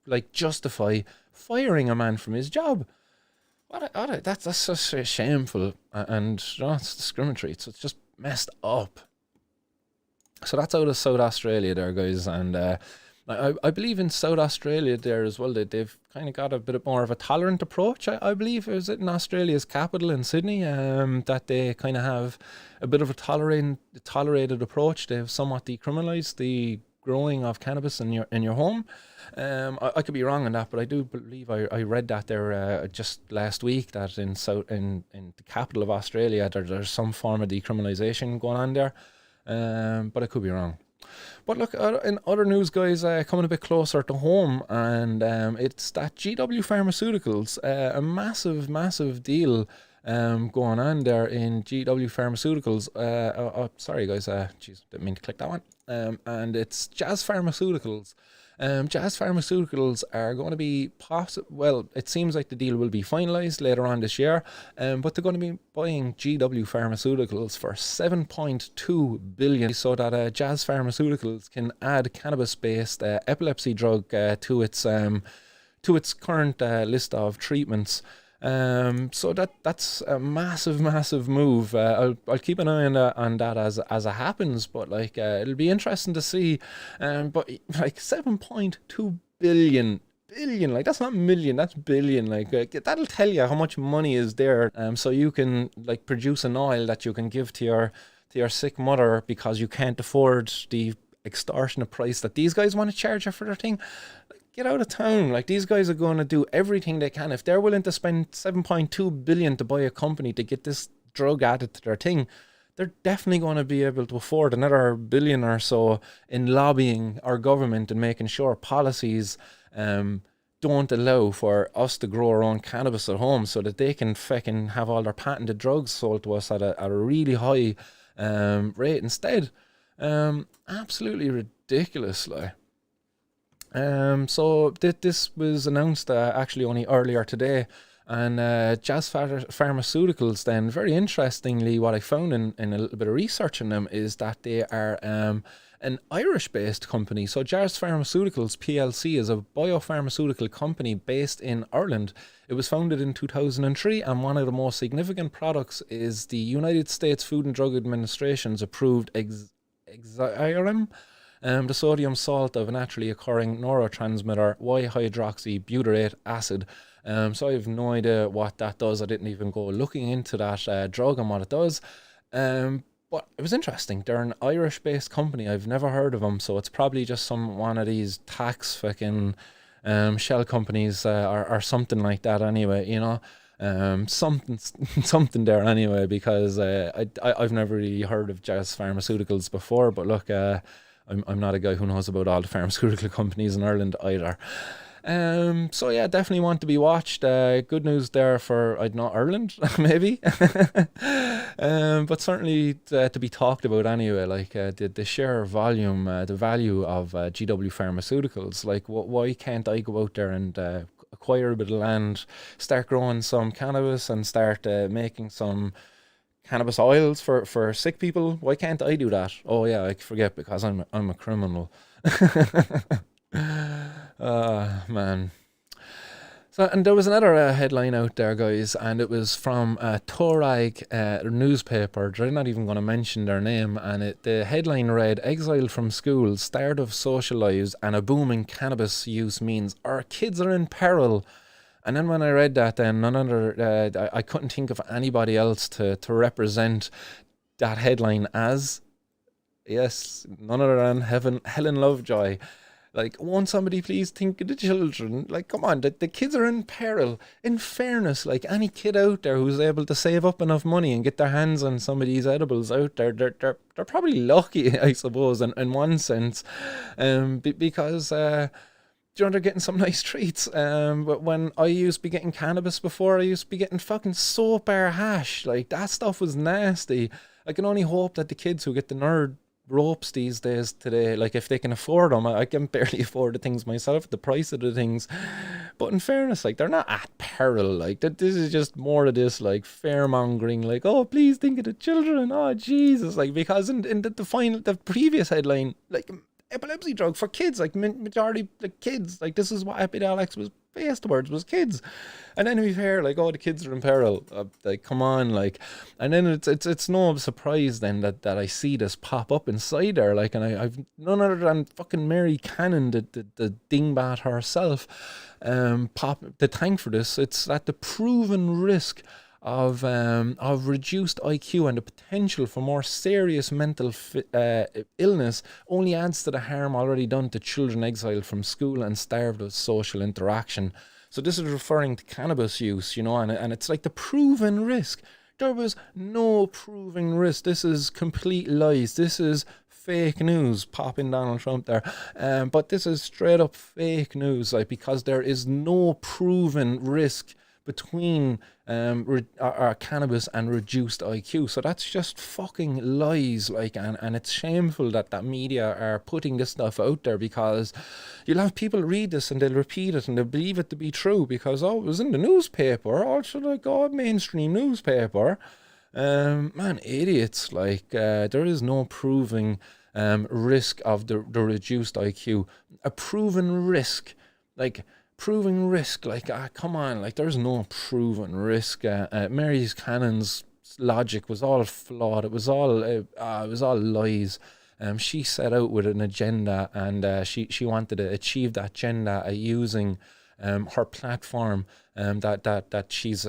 Like justify firing a man from his job? That's just shameful, and it's discriminatory. It's just messed up. So that's out of South Australia there, guys, and I believe in South Australia there as well. They've kind of got a bit more of a tolerant approach. I believe is it in Australia's capital in Sydney, that they kind of have a bit of a tolerated approach. They've somewhat decriminalised the growing of cannabis in your home. I could be wrong on that, but I do believe I read that there just last week that in the capital of Australia there's some form of decriminalisation going on there, but I could be wrong. But look, in other news, guys, coming a bit closer to home, and it's that GW Pharmaceuticals, a massive deal going on there in GW Pharmaceuticals. Sorry, guys, didn't mean to click that one. And it's Jazz Pharmaceuticals. Jazz Pharmaceuticals are going to be well, it seems like the deal will be finalised later on this year, but they're going to be buying GW Pharmaceuticals for 7.2 billion, so that Jazz Pharmaceuticals can add cannabis-based epilepsy drug to its current list of treatments. So that's a massive move. I'll keep an eye on that as it happens, but like it'll be interesting to see. But like 7.2 billion, like that's not million, that's billion. Like that'll tell you how much money is there. So you can like produce an oil that you can give to your sick mother because you can't afford the extortionate price that these guys want to charge you for their thing. Get out of town. Like, these guys are going to do everything they can. If they're willing to spend 7.2 billion to buy a company to get this drug added to their thing, they're definitely going to be able to afford another billion or so in lobbying our government and making sure policies don't allow for us to grow our own cannabis at home, so that they can fucking have all their patented drugs sold to us at a really high rate instead. Absolutely ridiculous, like. So this was announced actually only earlier today, and Jazz Pharmaceuticals then, very interestingly, what I found in a little bit of research on them is that they are an Irish-based company. So Jazz Pharmaceuticals PLC is a biopharmaceutical company based in Ireland. It was founded in 2003, and one of the most significant products is the United States Food and Drug Administration's approved Exiled, the sodium salt of a naturally occurring neurotransmitter Y-hydroxybutyrate acid. So I have no idea what that does. I didn't even go looking into that drug and what it does. But it was interesting. They're an Irish-based company. I've never heard of them, so it's probably just one of these tax fucking shell companies or something like that anyway, you know. Something there anyway, because I've never really heard of Jazz Pharmaceuticals before, but look, I'm not a guy who knows about all the pharmaceutical companies in Ireland either. So yeah, definitely want to be watched. Good news there for, I don't know, Ireland, maybe. But certainly to be talked about anyway, like the sheer volume, the value of GW Pharmaceuticals. Like, why can't I go out there and acquire a bit of land, start growing some cannabis and start making some cannabis oils for sick people? Why can't I do that? Oh yeah, I forget, because I'm a criminal. Man. So, and there was another headline out there, guys, and it was from Torag newspaper. They're not even going to mention their name, and the headline read, "Exiled from school, start of social lives, and a booming cannabis use means our kids are in peril." And then when I read that, then I couldn't think of anybody else to represent that headline as. Yes, none other than Helen Lovejoy. Like, won't somebody please think of the children? Like, come on, the kids are in peril. In fairness, like, any kid out there who's able to save up enough money and get their hands on some of these edibles out there, they're probably lucky, I suppose, in one sense, because they're getting some nice treats. But when I used to be getting cannabis before, I used to be getting fucking soap bar hash. Like, that stuff was nasty. I can only hope that the kids who get the nerd ropes these days today, like, if they can afford them, I can barely afford the things myself, the price of the things. But in fairness, like, they're not at peril. Like, this is just more of this, like, fear-mongering, like, oh, please think of the children, oh, Jesus. Like, because in the previous headline, like, epilepsy drug for kids, like, majority, like, kids, like, this is what Epidiolex was based towards, was kids. And then we hear, like, oh, the kids are in peril, like, come on, like, and then it's no surprise then that I see this pop up inside there, like, and I've none other than fucking Mary Cannon, the dingbat herself, pop the tank for this. It's at the proven risk of reduced IQ and the potential for more serious mental illness only adds to the harm already done to children exiled from school and starved of social interaction. So this is referring to cannabis use, you know, and it's like the proven risk. There was no proven risk. This is complete lies. This is fake news, popping Donald Trump there. But this is straight up fake news, like, because there is no proven risk between cannabis and reduced IQ. So that's just fucking lies, like, and it's shameful that media are putting this stuff out there, because you'll have people read this and they'll repeat it and they'll believe it to be true because, oh, it was in the newspaper, oh, should I go mainstream newspaper? Man, idiots. Like, there is no proving risk of the reduced IQ. A proven risk, like, proving risk, like, come on, like, there's no proven risk. Mary Cannon's logic was all flawed. It was all lies. She set out with an agenda, and she wanted to achieve that agenda using her platform. That she's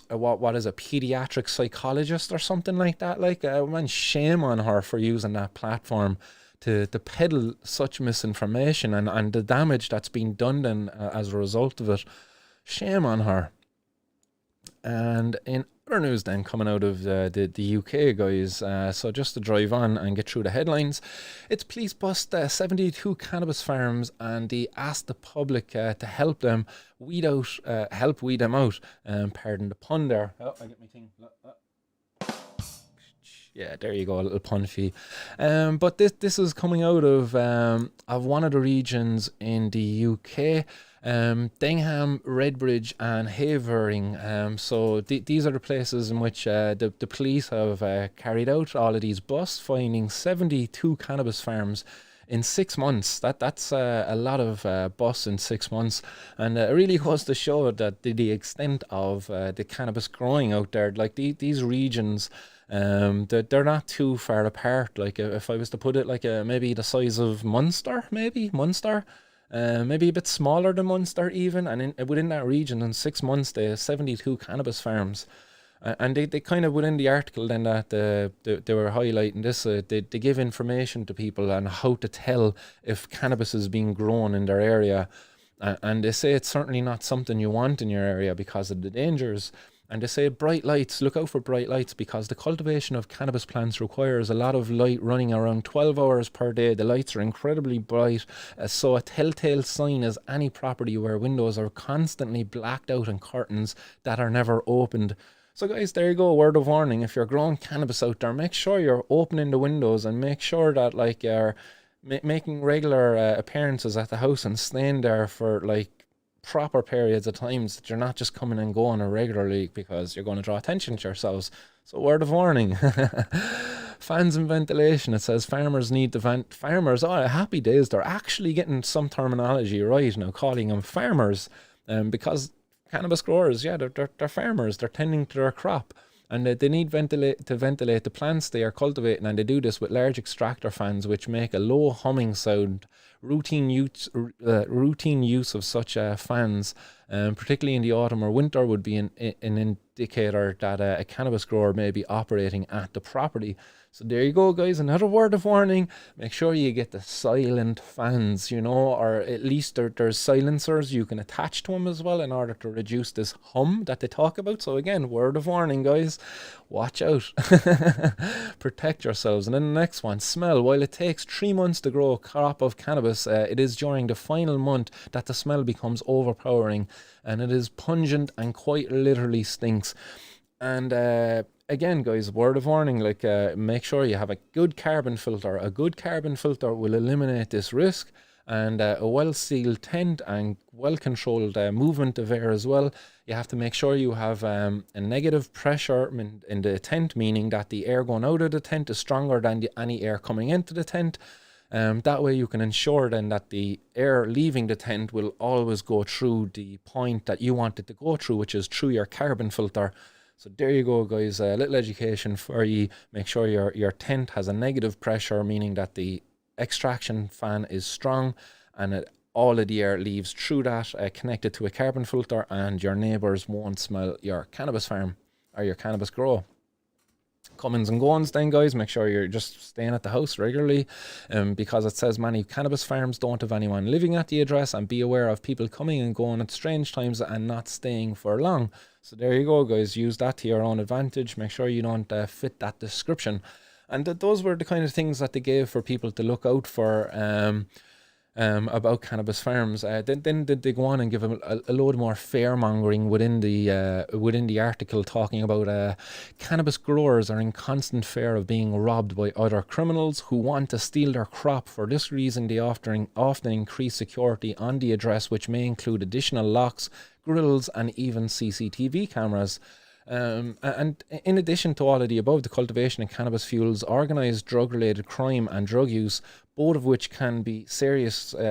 what is a pediatric psychologist or something like that. Like, man, shame on her for using that platform to peddle such misinformation and the damage that's been done then as a result of it. Shame on her. And in other news then, coming out of the UK, guys, so just to drive on and get through the headlines, it's police bust 72 cannabis farms, and they asked the public to help them weed them out. Pardon the pun there. Oh, I get my thing. Yeah, there you go, a little pun fee. But this is coming out of one of the regions in the UK, Dengham, Redbridge and Havering. So these are the places in which the police have carried out all of these busts, finding 72 cannabis farms in 6 months. That's a lot of busts in 6 months, and it really goes to show that the extent of the cannabis growing out there. Like, these regions, they're not too far apart. Like, if I was to put it, like, maybe the size of Munster, maybe a bit smaller than Munster even, and within that region in 6 months they have 72 cannabis farms. And they kind of, within the article then that they were highlighting this, they give information to people on how to tell if cannabis is being grown in their area, and they say it's certainly not something you want in your area because of the dangers. And they say bright lights, look out for bright lights, because the cultivation of cannabis plants requires a lot of light running around 12 hours per day. The lights are incredibly bright, so a telltale sign is any property where windows are constantly blacked out and curtains that are never opened. So guys, there you go, a word of warning. If you're growing cannabis out there, make sure you're opening the windows and make sure that, like, you're making regular appearances at the house and staying there for, like, proper periods of times, that you're not just coming and going irregularly, because you're going to draw attention to yourselves. So, word of warning. Fans and ventilation. It says farmers need to vent. Farmers, oh, happy days. They're actually getting some terminology right now, calling them farmers, because cannabis growers, yeah, they're farmers. They're tending to their crop, and they need to ventilate the plants they are cultivating, and they do this with large extractor fans which make a low humming sound. Routine use of such fans particularly in the autumn or winter, would be an indicator that a cannabis grower may be operating at the property. So there you go, guys. Another word of warning. Make sure you get the silent fans, you know, or at least there's silencers you can attach to them as well in order to reduce this hum that they talk about. So again, word of warning, guys. Watch out. Protect yourselves. And then the next one, smell. While it takes 3 months to grow a crop of cannabis, it is during the final month that the smell becomes overpowering, and it is pungent and quite literally stinks. And again, guys, word of warning, like make sure you have a good carbon filter. A good carbon filter will eliminate this risk, and a well-sealed tent and well-controlled movement of air as well. You have to make sure you have a negative pressure in the tent, meaning that the air going out of the tent is stronger than any air coming into the tent. That way you can ensure then that the air leaving the tent will always go through the point that you want it to go through, which is through your carbon filter. So there you go, guys. A little education for you. Make sure your tent has a negative pressure, meaning that the extraction fan is strong and all of the air leaves through that, connected to a carbon filter, and your neighbours won't smell your cannabis farm or your cannabis grow. Comings and goings then, guys. Make sure you're just staying at the house regularly, because it says many cannabis farms don't have anyone living at the address, and be aware of people coming and going at strange times and not staying for long. So there you go, guys. Use that to your own advantage. Make sure you don't fit that description. And those were the kind of things that they gave for people to look out for about cannabis farms. Then they go on and give a load more fear-mongering within the article, talking about cannabis growers are in constant fear of being robbed by other criminals who want to steal their crop. For this reason, they often increase security on the address, which may include additional locks, grills, and even CCTV cameras. And in addition to all of the above, the cultivation of cannabis fuels organised drug-related crime and drug use, both of which can seriously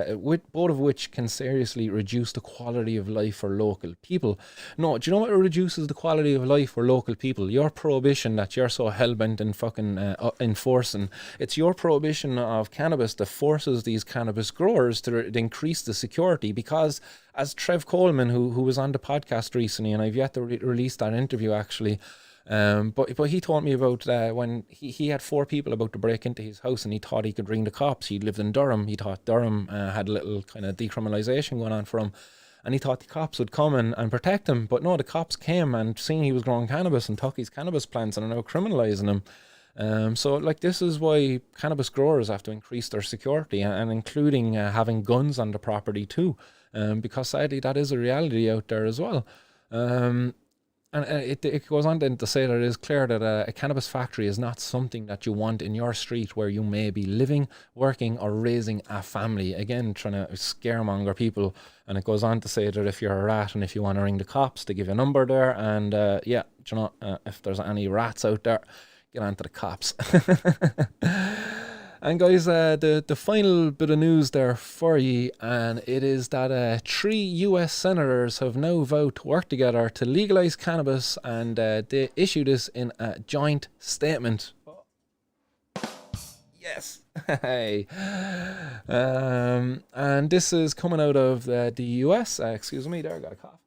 reduce the quality of life for local people. No, do you know what reduces the quality of life for local people? Your prohibition that you're so hell-bent in fucking enforcing. It's your prohibition of cannabis that forces these cannabis growers to increase the security, because as Trev Coleman, who was on the podcast recently, and I've yet to release that interview actually, but he told me about when he had 4 people about to break into his house, and he thought he could ring the cops. He lived in Durham. He thought Durham had a little kind of decriminalisation going on for him, and he thought the cops would come and protect him. But no, the cops came and seen he was growing cannabis and took his cannabis plants and are now criminalising him. So like, this is why cannabis growers have to increase their security, and including having guns on the property too, because sadly that is a reality out there as well. And it goes on then to say that it is clear that a cannabis factory is not something that you want in your street where you may be living, working, or raising a family. Again, trying to scaremonger people. And it goes on to say that if you're a rat and if you want to ring the cops, they give you a number there. And yeah, do you know, if there's any rats out there, get on to the cops. And guys, the final bit of news there for you, and it is that 3 US senators have now vowed to work together to legalise cannabis, and they issued this in a joint statement. Yes. Hey. And this is coming out of the US. Excuse me, there, I got a cough.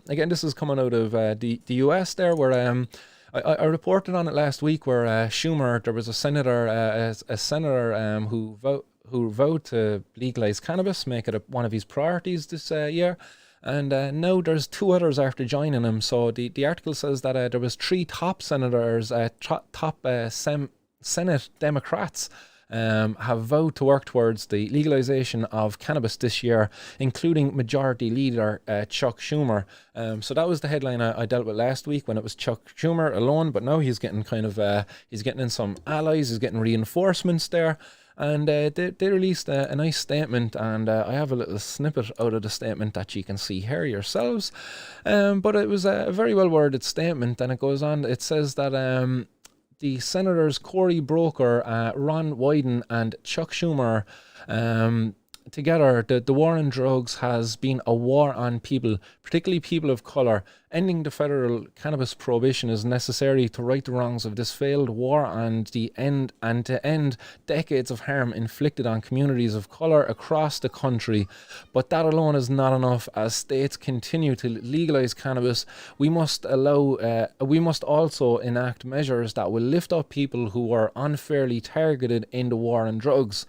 Again, this is coming out of the US there, where I reported on it last week, where Schumer, there was a senator who vowed to legalise cannabis, make it one of his priorities this year, and now there's 2 others after joining him. So the article says that there was 3 top senators, Senate Democrats, have vowed to work towards the legalization of cannabis this year, including Majority Leader Chuck Schumer. So that was the headline I dealt with last week, when it was Chuck Schumer alone, but now he's getting he's getting in some allies, he's getting reinforcements there. And they released a nice statement, and I have a little snippet out of the statement that you can see here yourselves. But it was a very well worded statement, and it goes on, it says that the Senators Cory Booker, Ron Wyden, and Chuck Schumer, together, the war on drugs has been a war on people, particularly people of colour. Ending the federal cannabis prohibition is necessary to right the wrongs of this failed war and to end decades of harm inflicted on communities of colour across the country. But that alone is not enough. As states continue to legalise cannabis, we must also enact measures that will lift up people who are unfairly targeted in the war on drugs.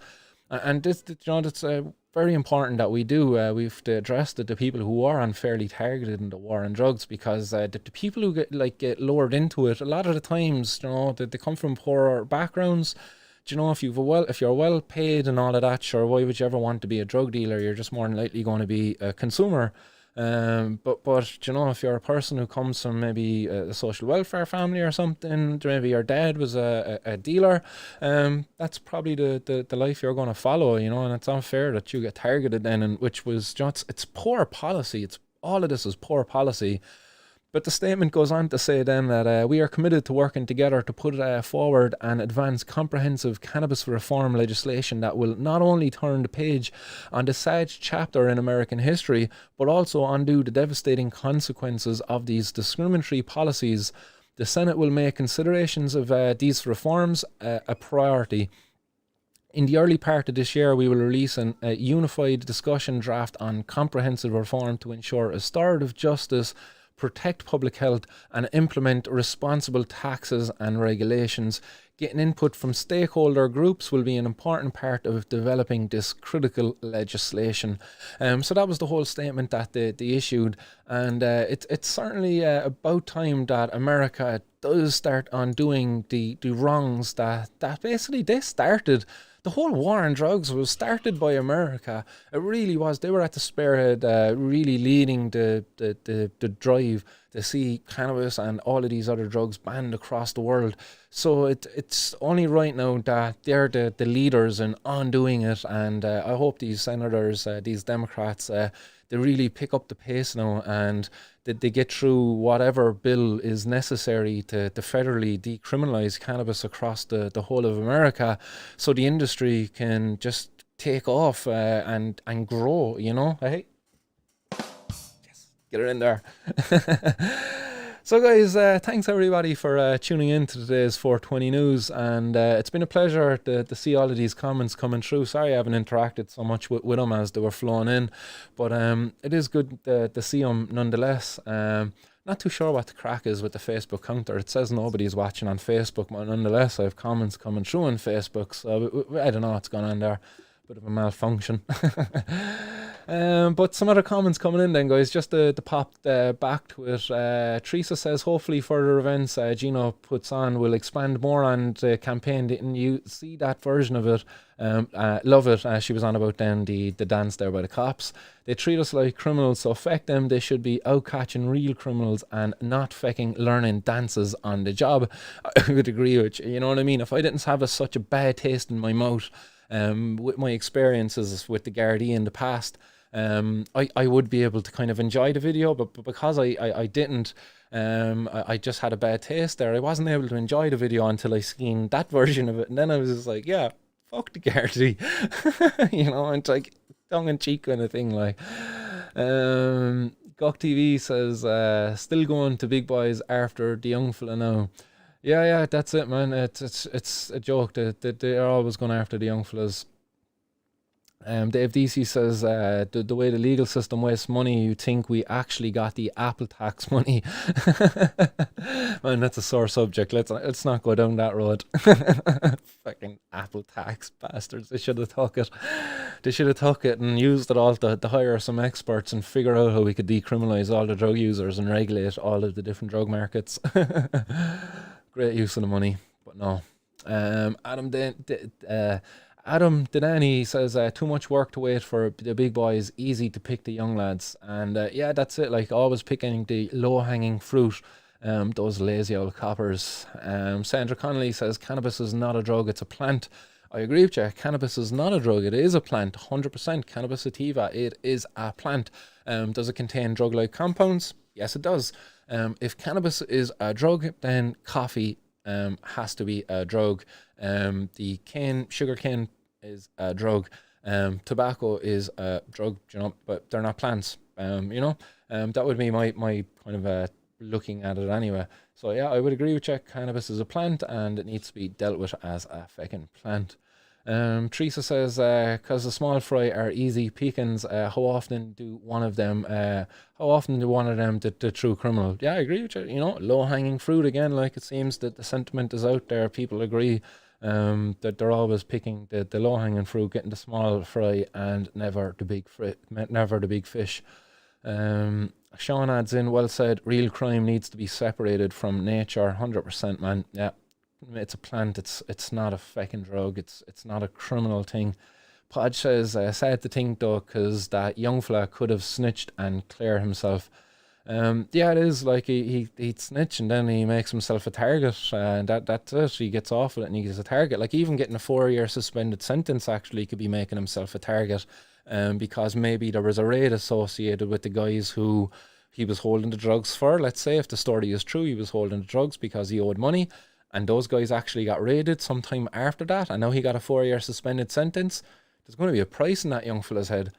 And this, it's very important that we do. We've to address the people who are unfairly targeted in the war on drugs, because the people who get lured into it, a lot of the times, that they come from poorer backgrounds. If you're well paid and all of that, sure, why would you ever want to be a drug dealer? You're just more than likely going to be a consumer. But if you're a person who comes from maybe a social welfare family or something, maybe your dad was a dealer, that's probably the life you're going to follow, and it's unfair that you get targeted then, and which was just, it's poor policy. It's all of this is poor policy. But the statement goes on to say then that we are committed to working together to put forward and advance comprehensive cannabis reform legislation that will not only turn the page on the sad chapter in American history, but also undo the devastating consequences of these discriminatory policies. The Senate will make considerations of these reforms a priority. In the early part of this year, we will release a unified discussion draft on comprehensive reform to ensure restorative justice, protect public health, and implement responsible taxes and regulations. Getting input from stakeholder groups will be an important part of developing this critical legislation. So that was the whole statement that they issued, and it's certainly about time that America does start undoing the wrongs that basically they started. The whole war on drugs was started by America. It really was. They were at the spearhead, really leading the drive to see cannabis and all of these other drugs banned across the world. So it's only right now that they're the leaders in undoing it. And I hope these senators, these Democrats, they really pick up the pace now, and that they get through whatever bill is necessary to federally decriminalise cannabis across the whole of America, so the industry can just take off and grow, Hey, yes, get it in there. So guys, thanks everybody for tuning in to today's 420 News, and it's been a pleasure to see all of these comments coming through. Sorry I haven't interacted so much with them as they were flowing in, but it is good to see them nonetheless. Not too sure what the crack is with the Facebook counter. It says nobody's watching on Facebook, but nonetheless I have comments coming through on Facebook, so I don't know what's going on there. Bit of a malfunction. But some other comments coming in then, guys, just to pop back to it. Teresa says, hopefully further events Gino puts on will expand more on the campaign. Didn't you see that version of it? Love it. She was on about then the dance there by the cops. They treat us like criminals, so feck them. They should be out catching real criminals and not fecking learning dances on the job. I would agree with you. You know what I mean? If I didn't have such a bad taste in my mouth, with my experiences with the Gardaí in the past, I would be able to kind of enjoy the video, but because I didn't, I just had a bad taste there. I wasn't able to enjoy the video until I seen that version of it, and then I was just like, yeah, fuck the Gardaí. It's like tongue-in-cheek kind of thing. Like, Gok TV says, still going to big boys after the young fella now. Yeah, that's it, man. It's a joke that they're always going after the young fellas. Dave DC says, the way the legal system wastes money, you think we actually got the Apple tax money. Man, that's a sore subject. Let's not go down that road. Fucking Apple tax bastards. They should have took it. They should have took it and used it all to hire some experts and figure out how we could decriminalise all the drug users and regulate all of the different drug markets. Great use of the money, but no. Adam Denani says, too much work to wait for the big boys, easy to pick the young lads. And yeah, that's it. Like, always picking the low-hanging fruit, those lazy old coppers. Sandra Connolly says, cannabis is not a drug, it's a plant. I agree with you. Cannabis is not a drug, it is a plant. 100% cannabis sativa, it is a plant. Does it contain drug-like compounds? Yes, it does. If cannabis is a drug, then coffee has to be a drug. The sugar cane is a drug. Tobacco is a drug, but they're not plants. That would be my kind of looking at it anyway. So yeah, I would agree with you. Cannabis is a plant and it needs to be dealt with as a fucking plant. Teresa says, because the small fry are easy pickings, how often do one of them the true criminal? Yeah, I agree with you. Low hanging fruit again. Like, it seems that the sentiment is out there. People agree that they're always picking the low hanging fruit, getting the small fry, and never the big fish. Sean adds in, well said, real crime needs to be separated from nature. 100%, man. Yeah. It's a plant. It's not a fucking drug. It's not a criminal thing. Podge says, sad to think though, because that young fella could have snitched and clear himself. Yeah, it is. Like, he'd snitch and then he makes himself a target, and that's it. He gets off with it and he gets a target. Like, even getting a 4-year suspended sentence actually could be making himself a target, because maybe there was a raid associated with the guys who he was holding the drugs for. Let's say, if the story is true, he was holding the drugs because he owed money, and those guys actually got raided sometime after that, and now he got a 4-year suspended sentence. There's going to be a price in that young fella's head.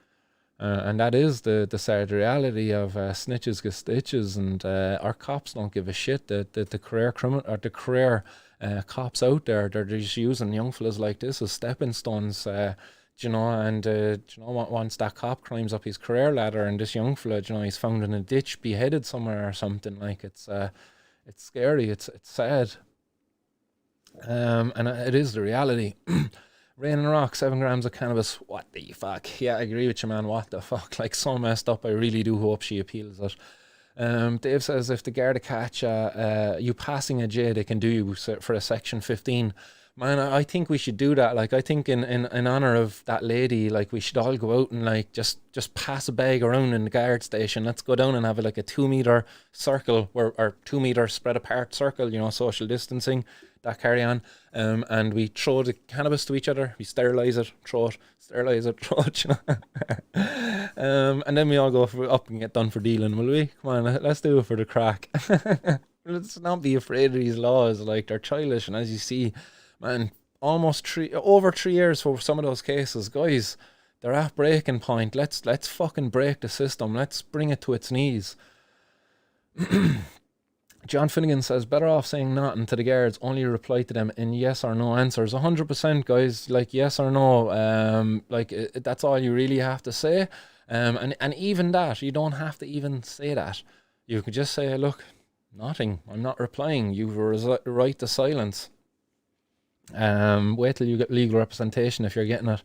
And that is the sad reality of snitches get stitches, and our cops don't give a shit. The career criminal or the career cops out there, they're just using young fellas like this as stepping stones. Once that cop climbs up his career ladder, and this young fella, he's found in a ditch, beheaded somewhere or something, like, it's scary. It's sad. And it is the reality. Rain and Rock, 7 grams of cannabis. What the fuck? Yeah, I agree with you, man. What the fuck? Like, so messed up. I really do hope she appeals it. Dave says, if the Garda catch you passing a J, they can do you for a section 15. Man, I think we should do that. Like, I think in honor of that lady, like, we should all go out and, like, just pass a bag around in the guard station. Let's go down and have like a 2-meter circle, or 2 meter spread apart circle, social distancing, that carry on. And we throw the cannabis to each other, we sterilize it, throw it, and then we all go up and get done for dealing, will we? Come on, let's do it for the crack. Let's not be afraid of these laws. Like, they're childish, and as you see, man, over 3 years for some of those cases, guys, they're at breaking point. Let's fucking break the system. Let's bring it to its knees. John Finnegan says, better off saying nothing to the guards, only reply to them in yes or no answers. 100%, guys, like, yes or no. That's all you really have to say. And even that, you don't have to even say that. You could just say, look, nothing, I'm not replying. You have a right to silence. Wait till you get legal representation if you're getting it,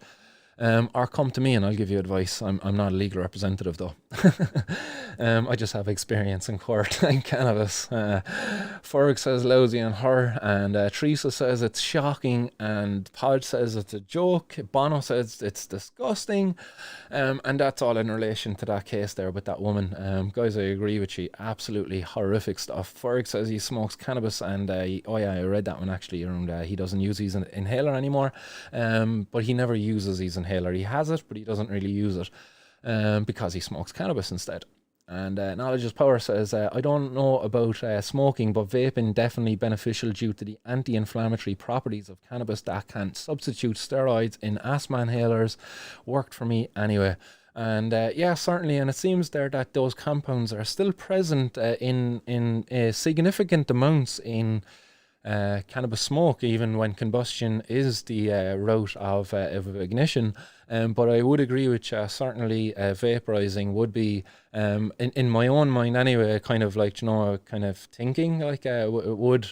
or come to me and I'll give you advice. I'm not a legal representative though. I just have experience in court and cannabis. Ferg says lousy on her, and Teresa says it's shocking, and Podge says it's a joke. Bono says it's disgusting, and that's all in relation to that case there with that woman. Guys, I agree with you, absolutely horrific stuff. Ferg says he smokes cannabis, and I read that one actually around, he doesn't use his inhaler anymore, but he never uses his inhaler. He has it, but he doesn't really use it, because he smokes cannabis instead. And Knowledge is Power says, I don't know about smoking, but vaping definitely beneficial due to the anti-inflammatory properties of cannabis that can substitute steroids in asthma inhalers. Worked for me anyway. And yeah, certainly, and it seems there that those compounds are still present in significant amounts in cannabis smoke, even when combustion is the route of ignition. But I would agree with you, certainly vaporizing would be, in my own mind anyway, kind of like, kind of thinking like it would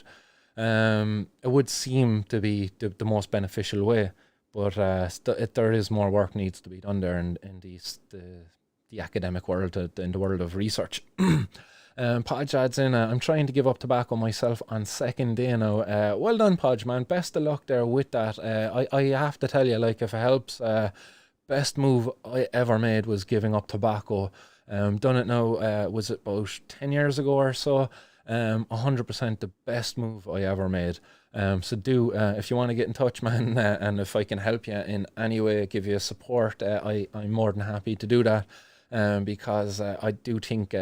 seem to be the most beneficial way. But there is more work needs to be done there in the academic world, in the world of research. Podge adds in, I'm trying to give up tobacco myself on second day now. Well done, Podge, man. Best of luck there with that. I have to tell you, like, if it helps, best move I ever made was giving up tobacco. Done it now, was it about 10 years ago or so? 100% the best move I ever made. So do, if you want to get in touch, man, and if I can help you in any way, give you support, I'm more than happy to do that, because I do think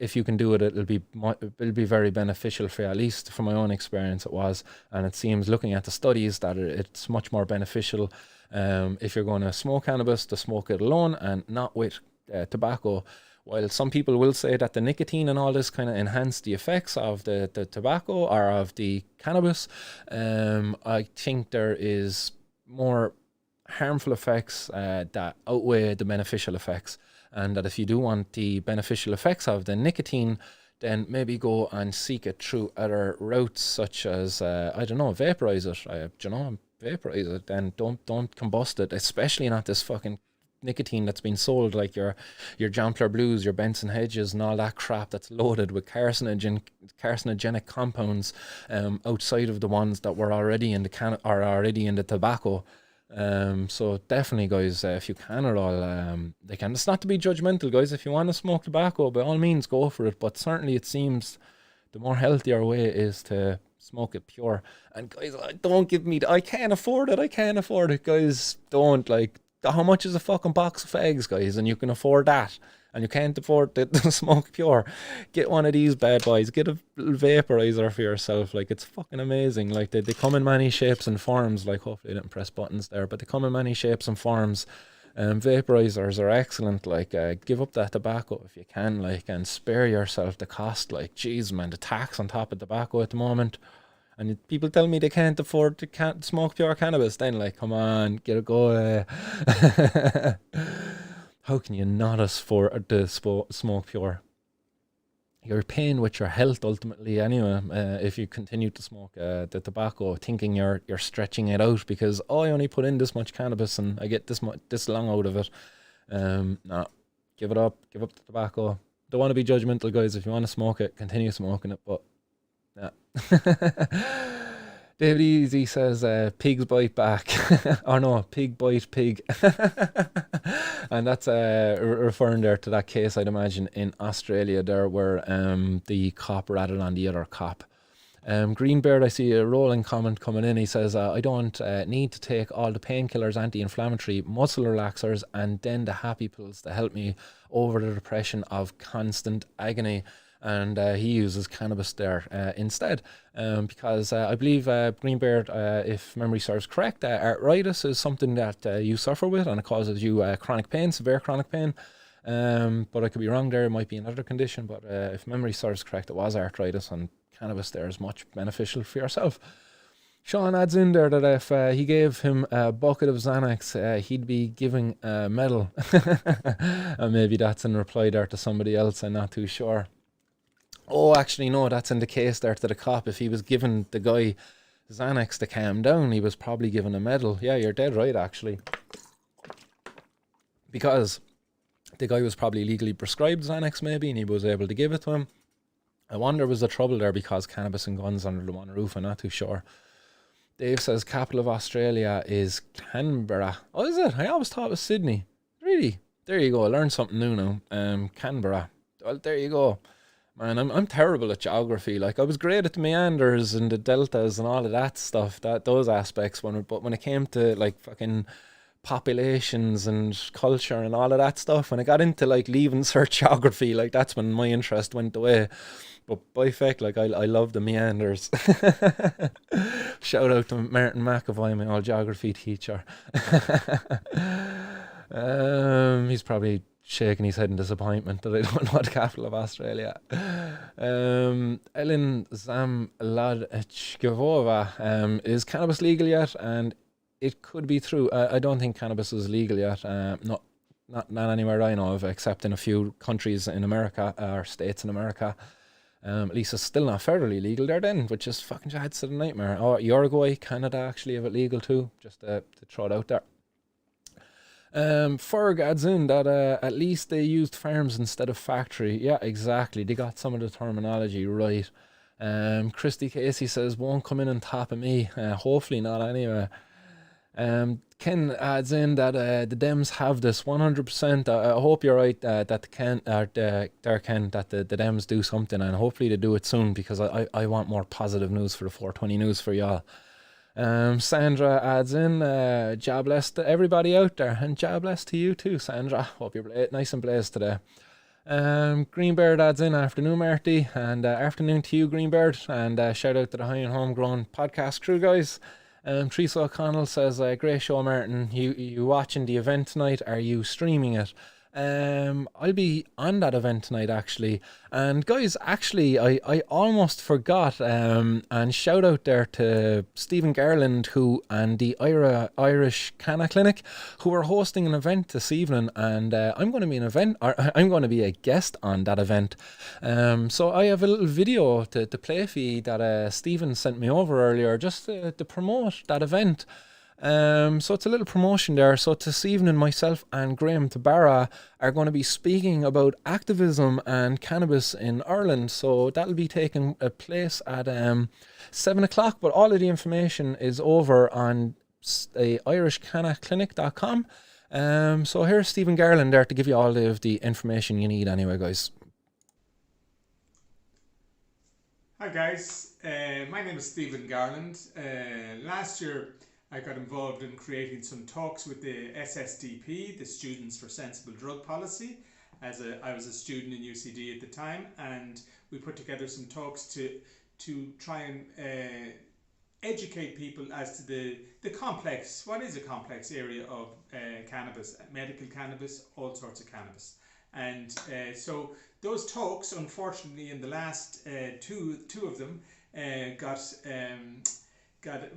if you can do it, it'll be very beneficial for you. At least from my own experience, it was, and it seems, looking at the studies, that it's much more beneficial if you're going to smoke cannabis, to smoke it alone and not with tobacco. While some people will say that the nicotine and all this kind of enhance the effects of the tobacco or of the cannabis, I think there is more harmful effects that outweigh the beneficial effects, and that if you do want the beneficial effects of the nicotine, then maybe go and seek it through other routes, such as vaporize it. Vaporize it, then don't combust it, especially not this fucking nicotine that's been sold, like your Jompler Blues, your Benson Hedges and all that crap that's loaded with carcinogenic compounds outside of the ones that were already in the tobacco. So definitely, guys, if you can at all, it's not to be judgmental, guys. If you want to smoke tobacco, by all means go for it, but certainly it seems the more healthier way is to smoke it pure. And guys, don't give me I can't afford it, guys. Don't, like, how much is a fucking box of eggs, guys? And you can afford that, and you can't afford to smoke pure. Get one of these bad boys. Get a little vaporizer for yourself. Like, it's fucking amazing. Like, they come in many shapes and forms. Like, hopefully I didn't press buttons there, but they come in many shapes and forms. Vaporizers are excellent. Like, give up that tobacco if you can, like, and spare yourself the cost. Like, jeez, man, the tax on top of tobacco at the moment. And people tell me they can't smoke pure cannabis. Then, like, come on, get a go. How can you not afford to smoke pure? You're paying with your health ultimately anyway, if you continue to smoke the tobacco, thinking you're stretching it out because, I only put in this much cannabis and I get this long out of it. No, give it up. Give up the tobacco. Don't want to be judgmental, guys. If you want to smoke it, continue smoking it, but yeah. David Easy says pigs bite back. Or no, pig bite pig. And that's referring there to that case, I'd imagine, in Australia there, where the cop ratted on the other cop. Greenbeard, I see a rolling comment coming in. He says, I don't need to take all the painkillers, anti-inflammatory, muscle relaxers, and then the happy pills to help me over the depression of constant agony. And he uses cannabis there instead, because I believe, Greenbeard, if memory serves correct, arthritis is something that you suffer with, and it causes you chronic pain, severe chronic pain. But I could be wrong there. It might be another condition, but if memory serves correct, it was arthritis, and cannabis there is much beneficial for yourself. Sean adds in there that if he gave him a bucket of Xanax, he'd be giving a medal. And maybe that's in reply there to somebody else, I'm not too sure. Oh, actually, no, that's in the case there to the cop. If he was giving the guy Xanax to calm down, he was probably given a medal. Yeah, you're dead right, actually. Because the guy was probably legally prescribed Xanax, maybe, and he was able to give it to him. I wonder, was the trouble there because cannabis and guns under the one roof? I'm not too sure. Dave says capital of Australia is Canberra. Oh, is it? I always thought it was Sydney. Really? There you go. I learned something new now. Canberra. Well, there you go. Man, I'm terrible at geography. Like, I was great at the meanders and the deltas and all of that stuff, those aspects. But when it came to, like, fucking populations and culture and all of that stuff, when I got into, like, leaving cert geography, like, that's when my interest went away. But by fact, like, I love the meanders. Shout out to Martin McAvoy, my old geography teacher. He's probably shaking his head in disappointment that I don't know the capital of Australia. Ellen Zamladchkova, is cannabis legal yet? And it could be true. I don't think cannabis is legal yet. Not anywhere I know of, except in a few countries in America, or states in America. At least it's still not federally legal there then, which is fucking adds to the nightmare. Oh, Uruguay, Canada actually have it legal too, just to throw it out there. Ferg adds in that at least they used farms instead of factory. Yeah, exactly. They got some of the terminology right. Christy Casey says, won't come in on top of me. Hopefully not anyway. Ken adds in that the Dems have this 100%. I hope you're right that Ken, that the Dems do something, and hopefully they do it soon, because I want more positive news for the 420 news for y'all. Sandra adds in, jobless to everybody out there, and jobless to you too, Sandra. Hope you're nice and blazed today. Greenbird adds in afternoon, Marty, and afternoon to you, Greenbird, and shout out to the High and Homegrown podcast crew, guys. Teresa O'Connell says, great show, Martin. You watching the event tonight? Are you streaming it? I'll be on that event tonight, actually. And guys, actually, I almost forgot. And shout out there to Stephen Garland, and the Irish Canna Clinic, who are hosting an event this evening. And I'm going to be a guest on that event. So I have a little video to play for you that Stephen sent me over earlier, just to promote that event. So it's a little promotion there. So this evening, myself and Graham Tabarra are going to be speaking about activism and cannabis in Ireland. So that'll be taking place at 7 o'clock. But all of the information is over on irishcannaclinic.com. So here's Stephen Garland there to give you all of the information you need anyway, guys. Hi guys, my name is Stephen Garland. Last year I got involved in creating some talks with the SSDP, the Students for Sensible Drug Policy. I was a student in UCD at the time, and we put together some talks to try and educate people as to the complex, what is a complex area of cannabis, medical cannabis, all sorts of cannabis. And so those talks, unfortunately, in the last two of them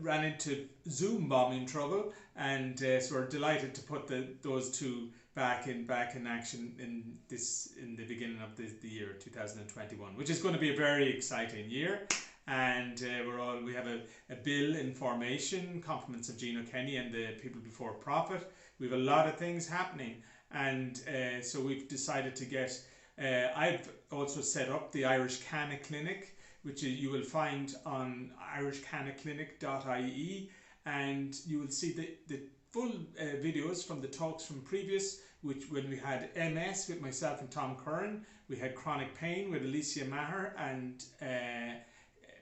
ran into Zoom bombing trouble, and so we're delighted to put those two back in action in the beginning of the year 2021, which is going to be a very exciting year. And we have a bill in formation, compliments of Gino Kenny and the People Before Profit. We have a lot of things happening, and so we've decided to get. I've also set up the Irish Canna Clinic, which you will find on irishcannaclinic.ie, and you will see the full videos from the talks from previous, which when we had MS with myself and Tom Curran, we had chronic pain with Alicia Maher and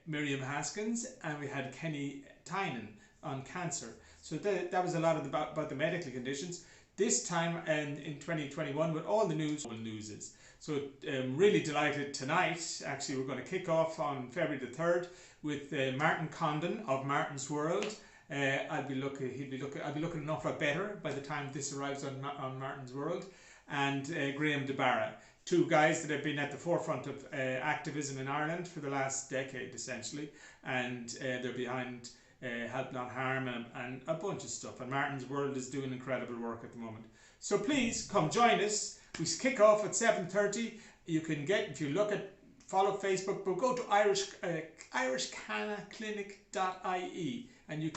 Miriam Haskins, and we had Kenny Tynan on cancer. So that was a lot about the medical conditions. This time and in 2021, with all the news is. So really delighted tonight. Actually, we're going to kick off on February the 3rd with Martin Condon of Martin's World. I'll be looking an awful lot better by the time this arrives on Martin's World. And Graham Debarra, two guys that have been at the forefront of activism in Ireland for the last decade, essentially. And they're behind Help Not Harm and a bunch of stuff. And Martin's World is doing incredible work at the moment. So please come join us. We kick off at 7:30. You can if you follow Facebook, but go to irishcannaclinic.ie and you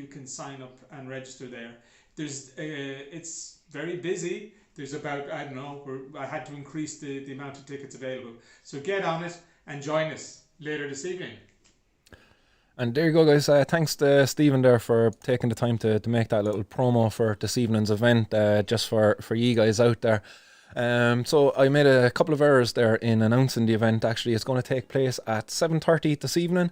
can sign up and register there. It's very busy. There's about, I had to increase the amount of tickets available. So get on it and join us later this evening. And there you go, guys. Thanks to Stephen there for taking the time to make that little promo for this evening's event, just for you guys out there. So I made a couple of errors there in announcing the event. Actually, it's going to take place at 7:30 this evening,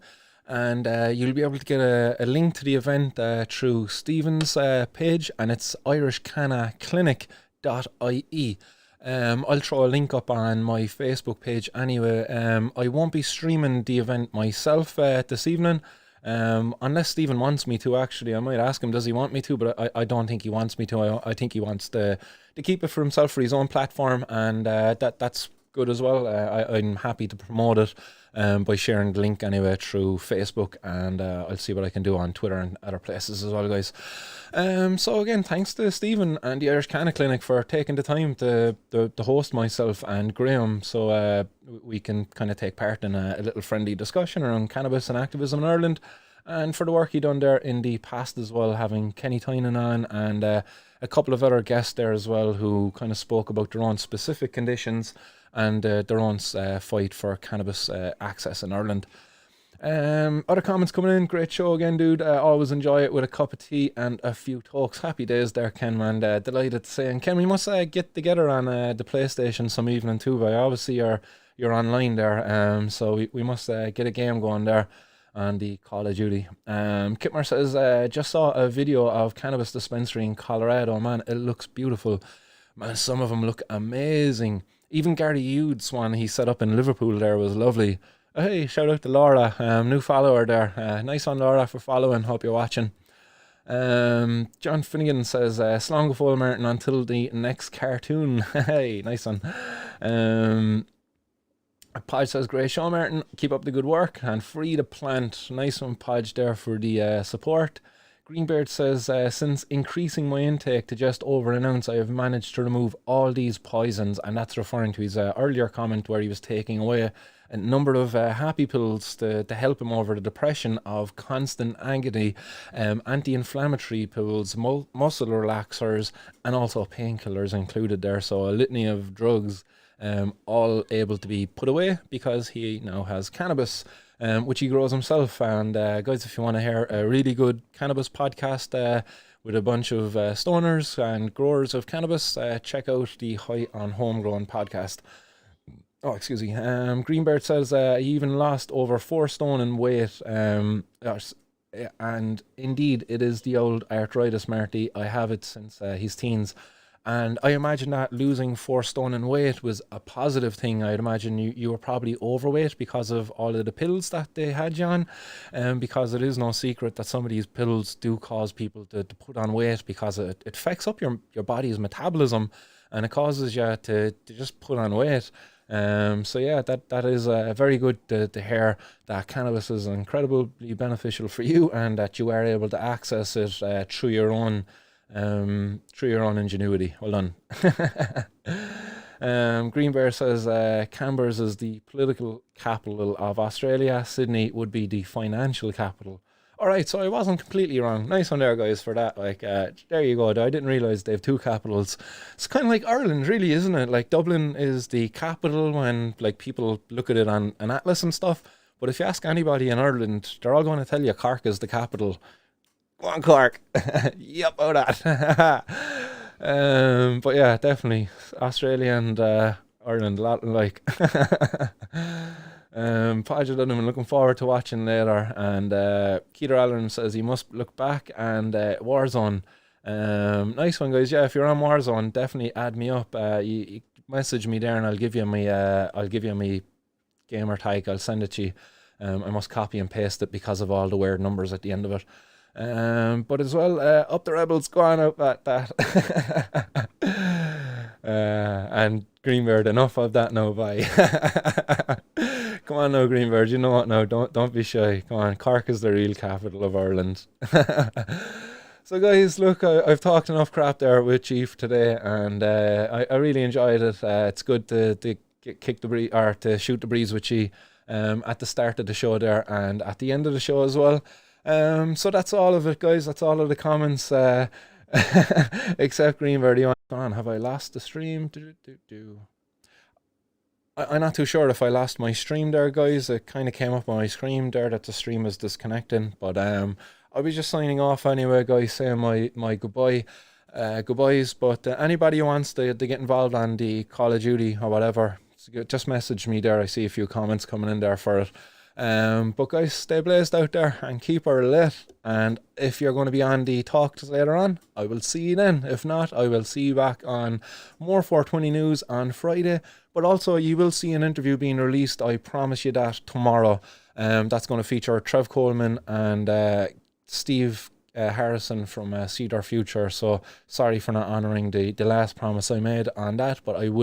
and you'll be able to get a link to the event through Stephen's page, and it's irishcannaclinic.ie. I'll throw a link up on my Facebook page anyway. I won't be streaming the event myself this evening, unless Stephen wants me to. Actually, I might ask him, does he want me to? But I don't think he wants me to. I think he wants to keep it for himself, for his own platform, and that's good as well. I'm happy to promote it by sharing the link anyway through Facebook, and I'll see what I can do on Twitter and other places as well, guys. So again, thanks to Stephen and the Irish Canna Clinic for taking the time to host myself and Graham, so we can kind of take part in a little friendly discussion around cannabis and activism in Ireland, and for the work he done there in the past as well, having Kenny Tynan on and a couple of other guests there as well who kind of spoke about their own specific conditions and their own fight for cannabis access in Ireland. Other comments coming in. Great show again, dude. Always enjoy it with a cup of tea and a few talks. Happy days there, Ken, man. Delighted to say. And Ken, we must get together on the PlayStation some evening too, but obviously you're online there, so we must get a game going there on the Call of Duty. Kitmer says, just saw a video of cannabis dispensary in Colorado. Man, it looks beautiful. Man, some of them look amazing. Even Gary Youth's one he set up in Liverpool there was lovely. Hey, shout out to Laura, new follower there. Nice one, Laura, for following. Hope you're watching. John Finnegan says, Slán go fóill Martin until the next cartoon. Hey, nice one. Podge says, great show, Martin. Keep up the good work. And Free the Plant. Nice one, Podge, there for the support. Greenbeard says, since increasing my intake to just over an ounce, I have managed to remove all these poisons. And that's referring to his earlier comment where he was taking away a number of happy pills to help him over the depression of constant agony, anti-inflammatory pills, muscle relaxers, and also painkillers included there. So a litany of drugs, all able to be put away because he now has cannabis, which he grows himself. And guys, if you want to hear a really good cannabis podcast with a bunch of stoners and growers of cannabis, check out the High on Homegrown podcast. Oh, excuse me. Greenbird says he even lost over 4 stone in weight. And indeed, it is the old arthritis, Marty. I have it since his teens. And I imagine that losing 4 stone in weight was a positive thing. I'd imagine you were probably overweight because of all of the pills that they had you on. Because it is no secret that some of these pills do cause people to put on weight because it affects up your body's metabolism and it causes you to just put on weight. So yeah, that is very good to hear that cannabis is incredibly beneficial for you and that you are able to access it through your own ingenuity. Well done. Green Bear says Canberra is the political capital of Australia. Sydney would be the financial capital. Alright, so I wasn't completely wrong. Nice one there, guys, for that. Like, there you go. I didn't realise they have 2 capitals. It's kind of like Ireland, really, isn't it? Like, Dublin is the capital when, like, people look at it on an atlas and stuff. But if you ask anybody in Ireland, they're all going to tell you Cork is the capital. Go on, Cork. Yep, oh that. But yeah, definitely. Australia and Ireland, a lot like. Podge, I'm looking forward to watching later. And Keith Allen says he must look back. And Warzone, nice one, guys. Yeah, if you're on Warzone, definitely add me up. You message me there, and I'll give you my gamer tag. I'll send it to you. I must copy and paste it because of all the weird numbers at the end of it. But as well, up the rebels, go on out that. And Greenbird, enough of that now, bye. Come on now, Greenbird, you know what now, don't be shy. Come on, Cork is the real capital of Ireland. So guys, look, I've talked enough crap there with Chief today, and I really enjoyed it. It's good to kick the breeze, or to shoot the breeze with you at the start of the show there, and at the end of the show as well. So that's all of it, guys. That's all of the comments, except Greenbird. Have I lost the stream? I'm not too sure if I lost my stream there, guys. It kind of came up on my screen there that the stream is disconnecting, but I'll be just signing off anyway, guys, saying my goodbyes. But anybody who wants to get involved on the Call of Duty or whatever, just message me there. I see a few comments coming in there for it. But guys, stay blazed out there and keep her lit. And if you're going to be on the talks later on, I will see you then. If not, I will see you back on more 420 News on Friday. But also, you will see an interview being released, I promise you that, tomorrow. That's going to feature Trev Coleman and Steve Harrison from Cedar Future. So sorry for not honouring the last promise I made on that, but I will